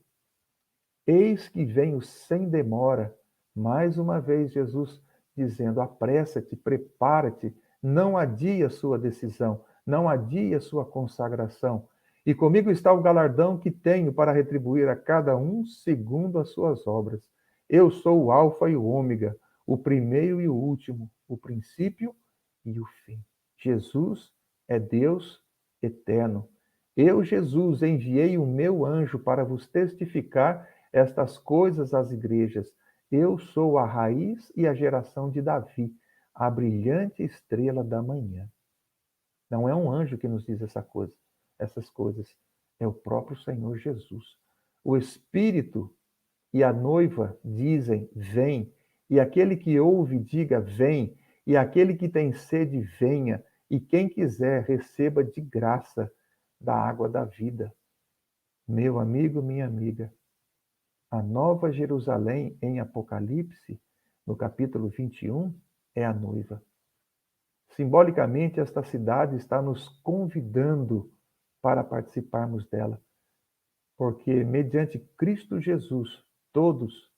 Eis que venho sem demora. Mais uma vez, Jesus dizendo: apressa-te, prepara-te, não adie a sua decisão, não adie a sua consagração. E comigo está o galardão que tenho para retribuir a cada um segundo as suas obras. Eu sou o Alfa e o Ômega, o primeiro e o último, o princípio e o fim. Jesus é Deus eterno. Eu, Jesus, enviei o meu anjo para vos testificar estas coisas às igrejas. Eu sou a raiz e a geração de Davi, a brilhante estrela da manhã. Não é um anjo que nos diz essas coisas. É o próprio Senhor Jesus. O Espírito e a noiva dizem: vem. E aquele que ouve, diga: vem. E aquele que tem sede, venha. E quem quiser, receba de graça da água da vida. Meu amigo, minha amiga, a Nova Jerusalém em Apocalipse, no capítulo 21, é a noiva. Simbolicamente, esta cidade está nos convidando para participarmos dela, porque mediante Cristo Jesus, todos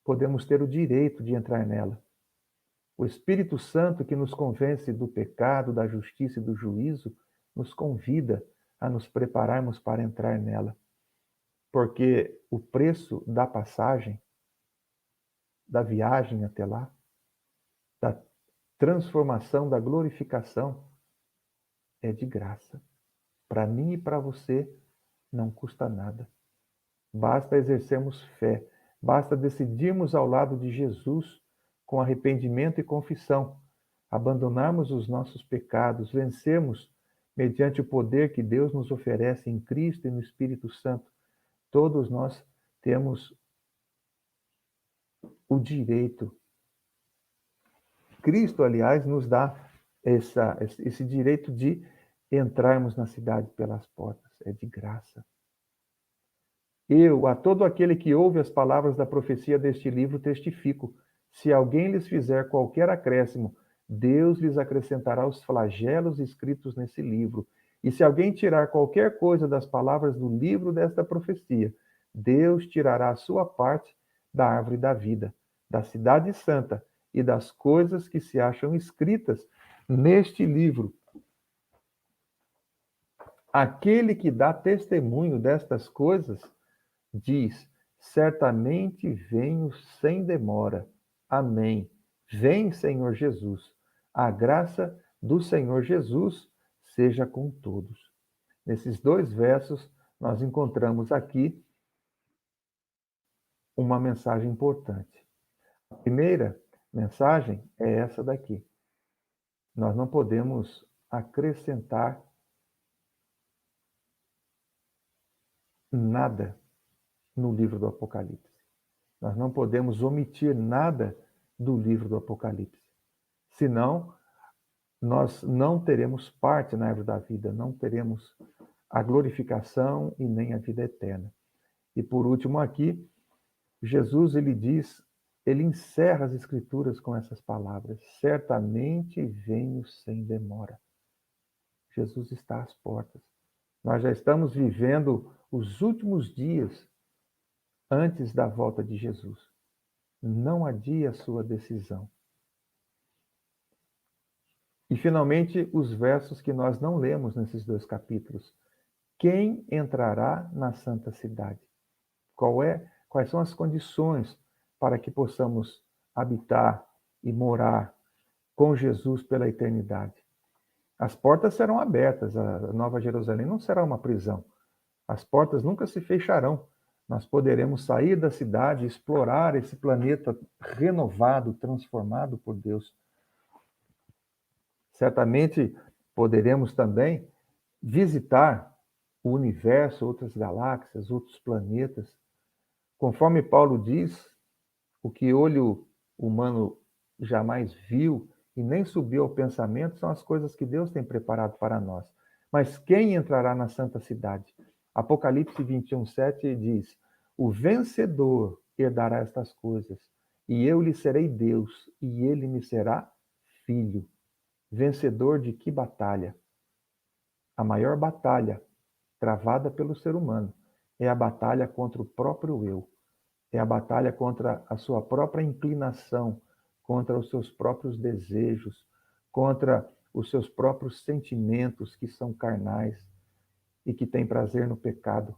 podemos ter o direito de entrar nela. O Espírito Santo, que nos convence do pecado, da justiça e do juízo, nos convida a nos prepararmos para entrar nela, porque o preço da passagem, da viagem até lá, da transformação, da glorificação, é de graça. Para mim e para você, não custa nada. Basta exercermos fé, basta decidirmos ao lado de Jesus com arrependimento e confissão, abandonarmos os nossos pecados, vencermos mediante o poder que Deus nos oferece em Cristo e no Espírito Santo. Todos nós temos o direito. Cristo, aliás, nos dá esse direito de entrarmos na cidade pelas portas. É de graça. Eu, a todo aquele que ouve as palavras da profecia deste livro, testifico: se alguém lhes fizer qualquer acréscimo, Deus lhes acrescentará os flagelos escritos nesse livro. E se alguém tirar qualquer coisa das palavras do livro desta profecia, Deus tirará a sua parte da árvore da vida, da cidade santa e das coisas que se acham escritas neste livro. Aquele que dá testemunho destas coisas diz: certamente venho sem demora. Amém. Vem, Senhor Jesus. A graça do Senhor Jesus seja com todos. Nesses dois versos, nós encontramos aqui uma mensagem importante. A primeira mensagem é essa daqui. Nós não podemos acrescentar nada no livro do Apocalipse. Nós não podemos omitir nada do livro do Apocalipse. Senão, nós não teremos parte na árvore da vida, não teremos a glorificação e nem a vida eterna. E por último aqui, Jesus, ele encerra as escrituras com essas palavras: certamente venho sem demora. Jesus está às portas. Nós já estamos vivendo os últimos dias antes da volta de Jesus. Não adie a sua decisão. E, finalmente, os versos que nós não lemos nesses dois capítulos. Quem entrará na santa cidade? Quais são as condições para que possamos habitar e morar com Jesus pela eternidade? As portas serão abertas, a Nova Jerusalém não será uma prisão. As portas nunca se fecharão. Nós poderemos sair da cidade e explorar esse planeta renovado, transformado por Deus. Certamente poderemos também visitar o universo, outras galáxias, outros planetas. Conforme Paulo diz, o que olho humano jamais viu e nem subiu ao pensamento são as coisas que Deus tem preparado para nós. Mas quem entrará na santa cidade? Apocalipse 21:7 diz: o vencedor herdará estas coisas, e eu lhe serei Deus, e ele me será filho. Vencedor de que batalha? A maior batalha travada pelo ser humano é a batalha contra o próprio eu. É a batalha contra a sua própria inclinação, contra os seus próprios desejos, contra os seus próprios sentimentos que são carnais e que têm prazer no pecado.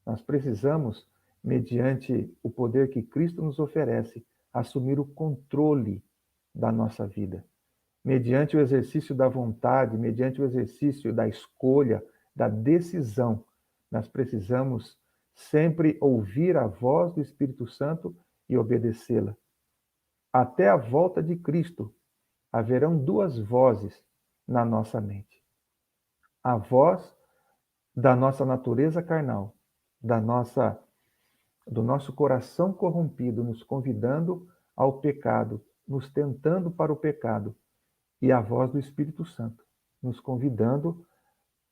Nós precisamos, mediante o poder que Cristo nos oferece, assumir o controle da nossa vida. Mediante o exercício da vontade, mediante o exercício da escolha, da decisão, nós precisamos sempre ouvir a voz do Espírito Santo e obedecê-la. Até a volta de Cristo, haverão duas vozes na nossa mente. A voz da nossa natureza carnal, do nosso coração corrompido, nos convidando ao pecado, nos tentando para o pecado, e a voz do Espírito Santo, nos convidando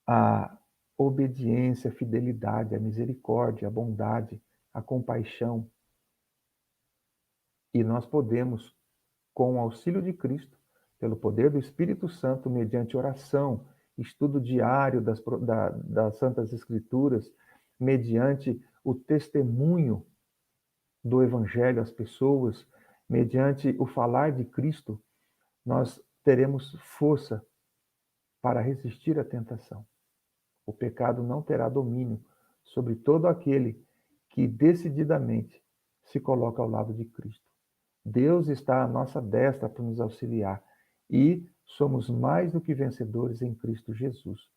à obediência, à fidelidade, à misericórdia, à bondade, à compaixão. E nós podemos, com o auxílio de Cristo, pelo poder do Espírito Santo, mediante oração, estudo diário das Santas Escrituras, mediante o testemunho do Evangelho às pessoas, mediante o falar de Cristo, nós teremos força para resistir à tentação. O pecado não terá domínio sobre todo aquele que decididamente se coloca ao lado de Cristo. Deus está à nossa destra para nos auxiliar e somos mais do que vencedores em Cristo Jesus.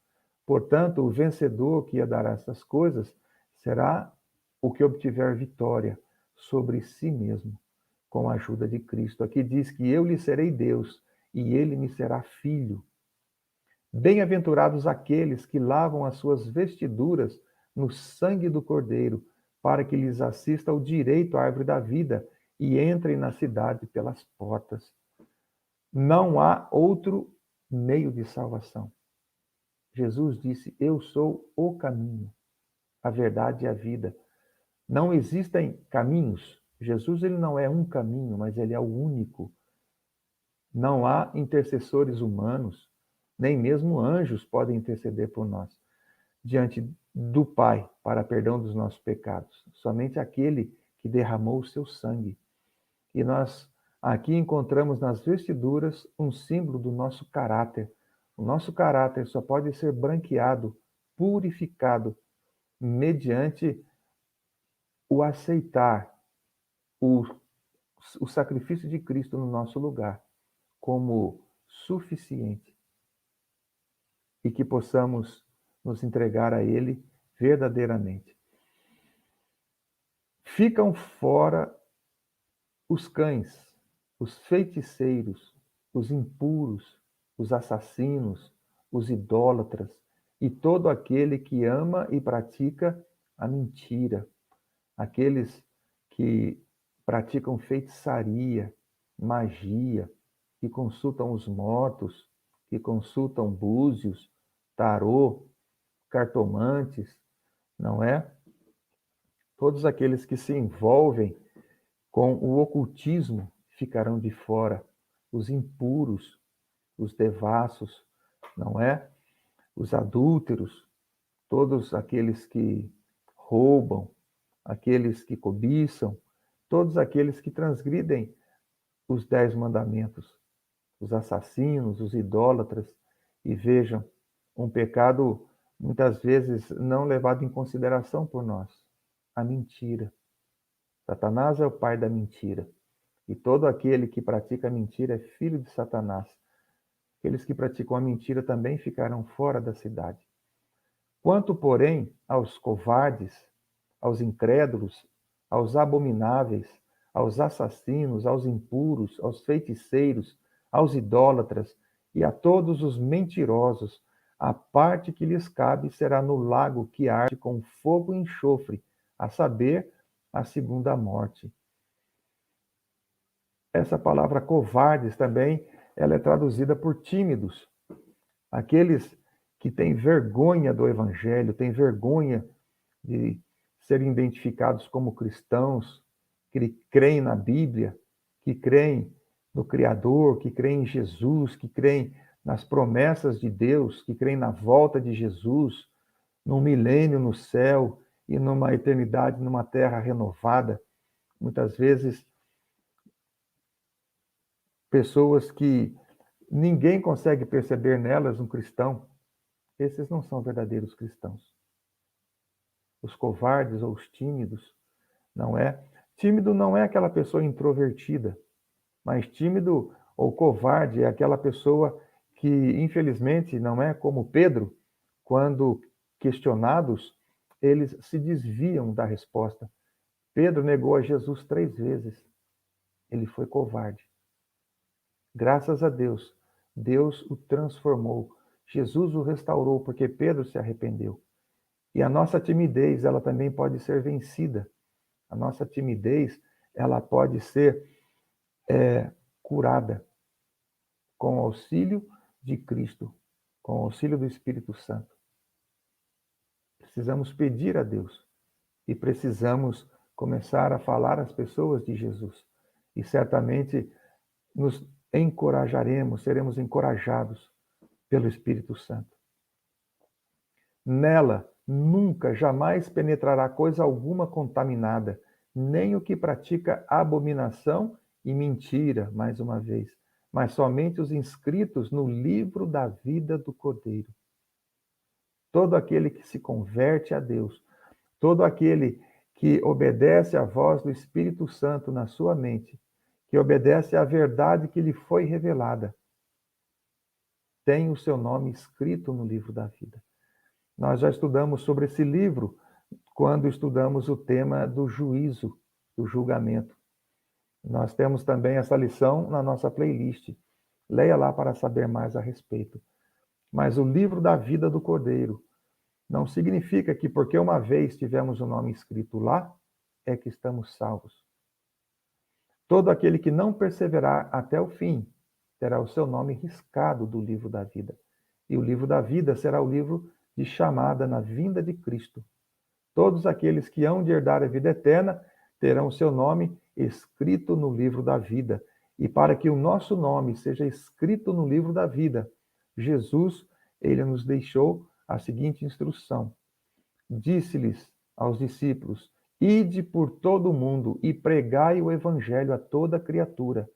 Portanto, o vencedor que herdará essas coisas será o que obtiver vitória sobre si mesmo, com a ajuda de Cristo. Aqui diz que eu lhe serei Deus e ele me será filho. Bem-aventurados aqueles que lavam as suas vestiduras no sangue do Cordeiro, para que lhes assista o direito à árvore da vida e entrem na cidade pelas portas. Não há outro meio de salvação. Jesus disse: eu sou o caminho, a verdade e a vida. Não existem caminhos. Jesus ele não é um caminho, mas ele é o único. Não há intercessores humanos, nem mesmo anjos podem interceder por nós diante do Pai para perdão dos nossos pecados. Somente aquele que derramou o seu sangue. E nós aqui encontramos nas vestiduras um símbolo do nosso caráter. O nosso caráter só pode ser branqueado, purificado, mediante o aceitar o, o sacrifício de Cristo no nosso lugar como suficiente e que possamos nos entregar a Ele verdadeiramente. Ficam fora os cães, os feiticeiros, os impuros, os assassinos, os idólatras e todo aquele que ama e pratica a mentira, aqueles que praticam feitiçaria, magia, que consultam os mortos, que consultam búzios, tarô, cartomantes, não é? Todos aqueles que se envolvem com o ocultismo ficarão de fora. Os impuros, os devassos, não é? Os adúlteros, todos aqueles que roubam, aqueles que cobiçam, todos aqueles que transgridem os 10 mandamentos, os assassinos, os idólatras, e vejam, um pecado muitas vezes não levado em consideração por nós, a mentira. Satanás é o pai da mentira. E todo aquele que pratica a mentira é filho de Satanás. Aqueles que praticam a mentira também ficarão fora da cidade. Quanto, porém, aos covardes, aos incrédulos, aos abomináveis, aos assassinos, aos impuros, aos feiticeiros, aos idólatras e a todos os mentirosos, a parte que lhes cabe será no lago que arde com fogo e enxofre, a saber, a segunda morte. Essa palavra covardes também, ela é traduzida por tímidos. Aqueles que têm vergonha do evangelho, têm vergonha de serem identificados como cristãos, que creem na Bíblia, que creem no Criador, que creem em Jesus, que creem nas promessas de Deus, que creem na volta de Jesus, num milênio no céu e numa eternidade, numa terra renovada. Muitas vezes, pessoas que ninguém consegue perceber nelas um cristão, esses não são verdadeiros cristãos. Os covardes ou os tímidos, não é? Tímido não é aquela pessoa introvertida, mas tímido ou covarde é aquela pessoa que, infelizmente, não é como Pedro, quando questionados, eles se desviam da resposta. Pedro negou a Jesus 3 vezes. Ele foi covarde. Graças a Deus, Deus o transformou. Jesus o restaurou porque Pedro se arrependeu. E a nossa timidez, ela também pode ser vencida. A nossa timidez, ela pode ser curada com o auxílio de Cristo, com o auxílio do Espírito Santo. Precisamos pedir a Deus e precisamos começar a falar às pessoas de Jesus. E certamente nos encorajaremos, seremos encorajados pelo Espírito Santo. Nela nunca, jamais penetrará coisa alguma contaminada, nem o que pratica abominação e mentira, mais uma vez, mas somente os inscritos no livro da vida do Cordeiro. Todo aquele que se converte a Deus, todo aquele que obedece à voz do Espírito Santo na sua mente, que obedece à verdade que lhe foi revelada, tem o seu nome escrito no livro da vida. Nós já estudamos sobre esse livro quando estudamos o tema do juízo, do julgamento. Nós temos também essa lição na nossa playlist. Leia lá para saber mais a respeito. Mas o livro da vida do Cordeiro não significa que porque uma vez tivemos o nome escrito lá, é que estamos salvos. Todo aquele que não perseverar até o fim terá o seu nome riscado do livro da vida. E o livro da vida será o livro de chamada na vinda de Cristo. Todos aqueles que hão de herdar a vida eterna terão o seu nome escrito no livro da vida. E para que o nosso nome seja escrito no livro da vida, Jesus, ele nos deixou a seguinte instrução. Disse-lhes aos discípulos: Ide por todo o mundo e pregai o evangelho a toda criatura.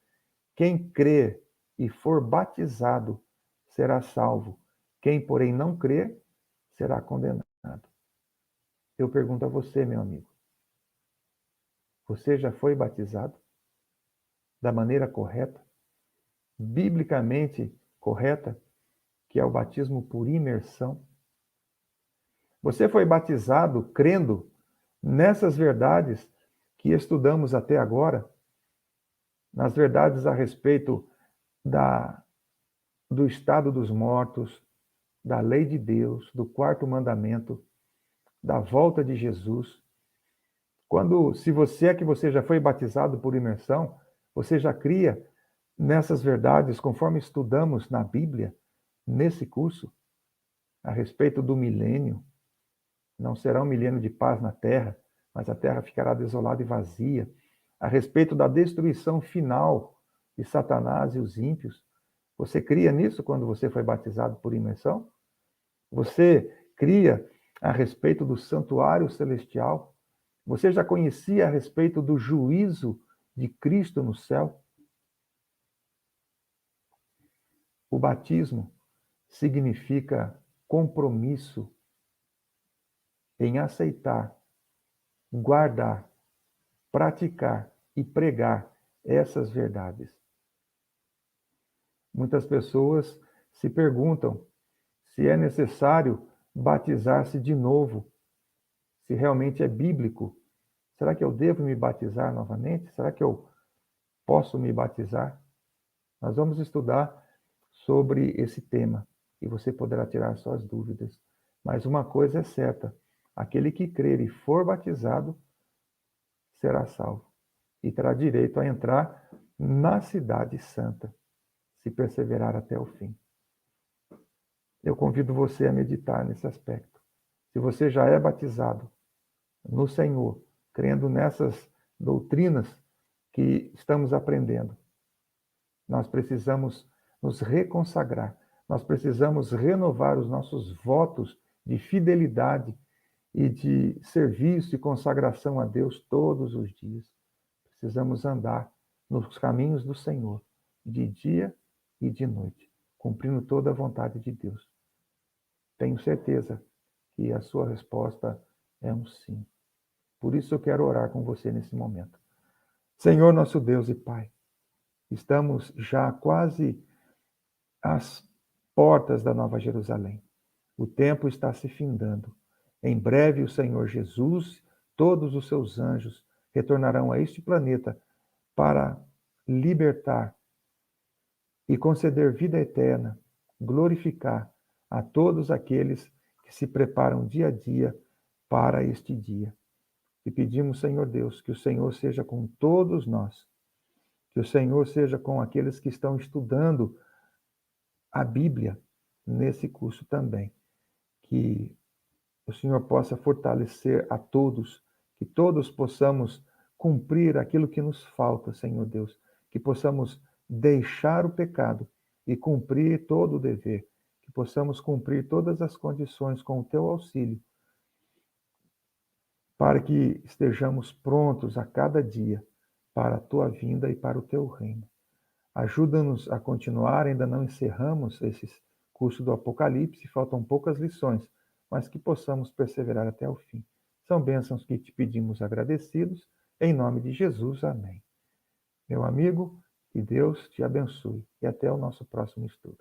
Quem crer e for batizado será salvo. Quem, porém, não crer será condenado. Eu pergunto a você, meu amigo, você já foi batizado da maneira correta, biblicamente correta, que é o batismo por imersão? Você foi batizado crendo nessas verdades que estudamos até agora, nas verdades a respeito do estado dos mortos, da lei de Deus, do quarto mandamento, da volta de Jesus. Se você é que você já foi batizado por imersão, você já cria nessas verdades, conforme estudamos na Bíblia, nesse curso, a respeito do milênio. Não será um milênio de paz na terra, mas a terra ficará desolada e vazia. A respeito da destruição final de Satanás e os ímpios. Você cria nisso quando você foi batizado por imersão? Você cria a respeito do santuário celestial? Você já conhecia a respeito do juízo de Cristo no céu? O batismo significa compromisso em aceitar, guardar, praticar e pregar essas verdades. Muitas pessoas se perguntam se é necessário batizar-se de novo, se realmente é bíblico. Será que eu devo me batizar novamente? Será que eu posso me batizar? Nós vamos estudar sobre esse tema e você poderá tirar suas dúvidas. Mas uma coisa é certa: aquele que crer e for batizado será salvo e terá direito a entrar na cidade santa, se perseverar até o fim. Eu convido você a meditar nesse aspecto. Se você já é batizado no Senhor, crendo nessas doutrinas que estamos aprendendo, nós precisamos nos reconsagrar, nós precisamos renovar os nossos votos de fidelidade e de serviço e consagração a Deus todos os dias. Precisamos andar nos caminhos do Senhor, de dia e de noite, cumprindo toda a vontade de Deus. Tenho certeza que a sua resposta é um sim. Por isso eu quero orar com você nesse momento. Senhor, nosso Deus e Pai, estamos já quase às portas da Nova Jerusalém. O tempo está se findando. Em breve o Senhor Jesus, todos os seus anjos, retornarão a este planeta para libertar e conceder vida eterna, glorificar a todos aqueles que se preparam dia a dia para este dia. E pedimos, Senhor Deus, que o Senhor seja com todos nós, que o Senhor seja com aqueles que estão estudando a Bíblia nesse curso também, que o Senhor possa fortalecer a todos, que todos possamos cumprir aquilo que nos falta, Senhor Deus, que possamos deixar o pecado e cumprir todo o dever, que possamos cumprir todas as condições com o teu auxílio, para que estejamos prontos a cada dia para a tua vinda e para o teu reino. Ajuda-nos a continuar, ainda não encerramos esse curso do Apocalipse, faltam poucas lições, mas que possamos perseverar até o fim. São bênçãos que te pedimos agradecidos, em nome de Jesus, amém. Meu amigo, que Deus te abençoe e até o nosso próximo estudo.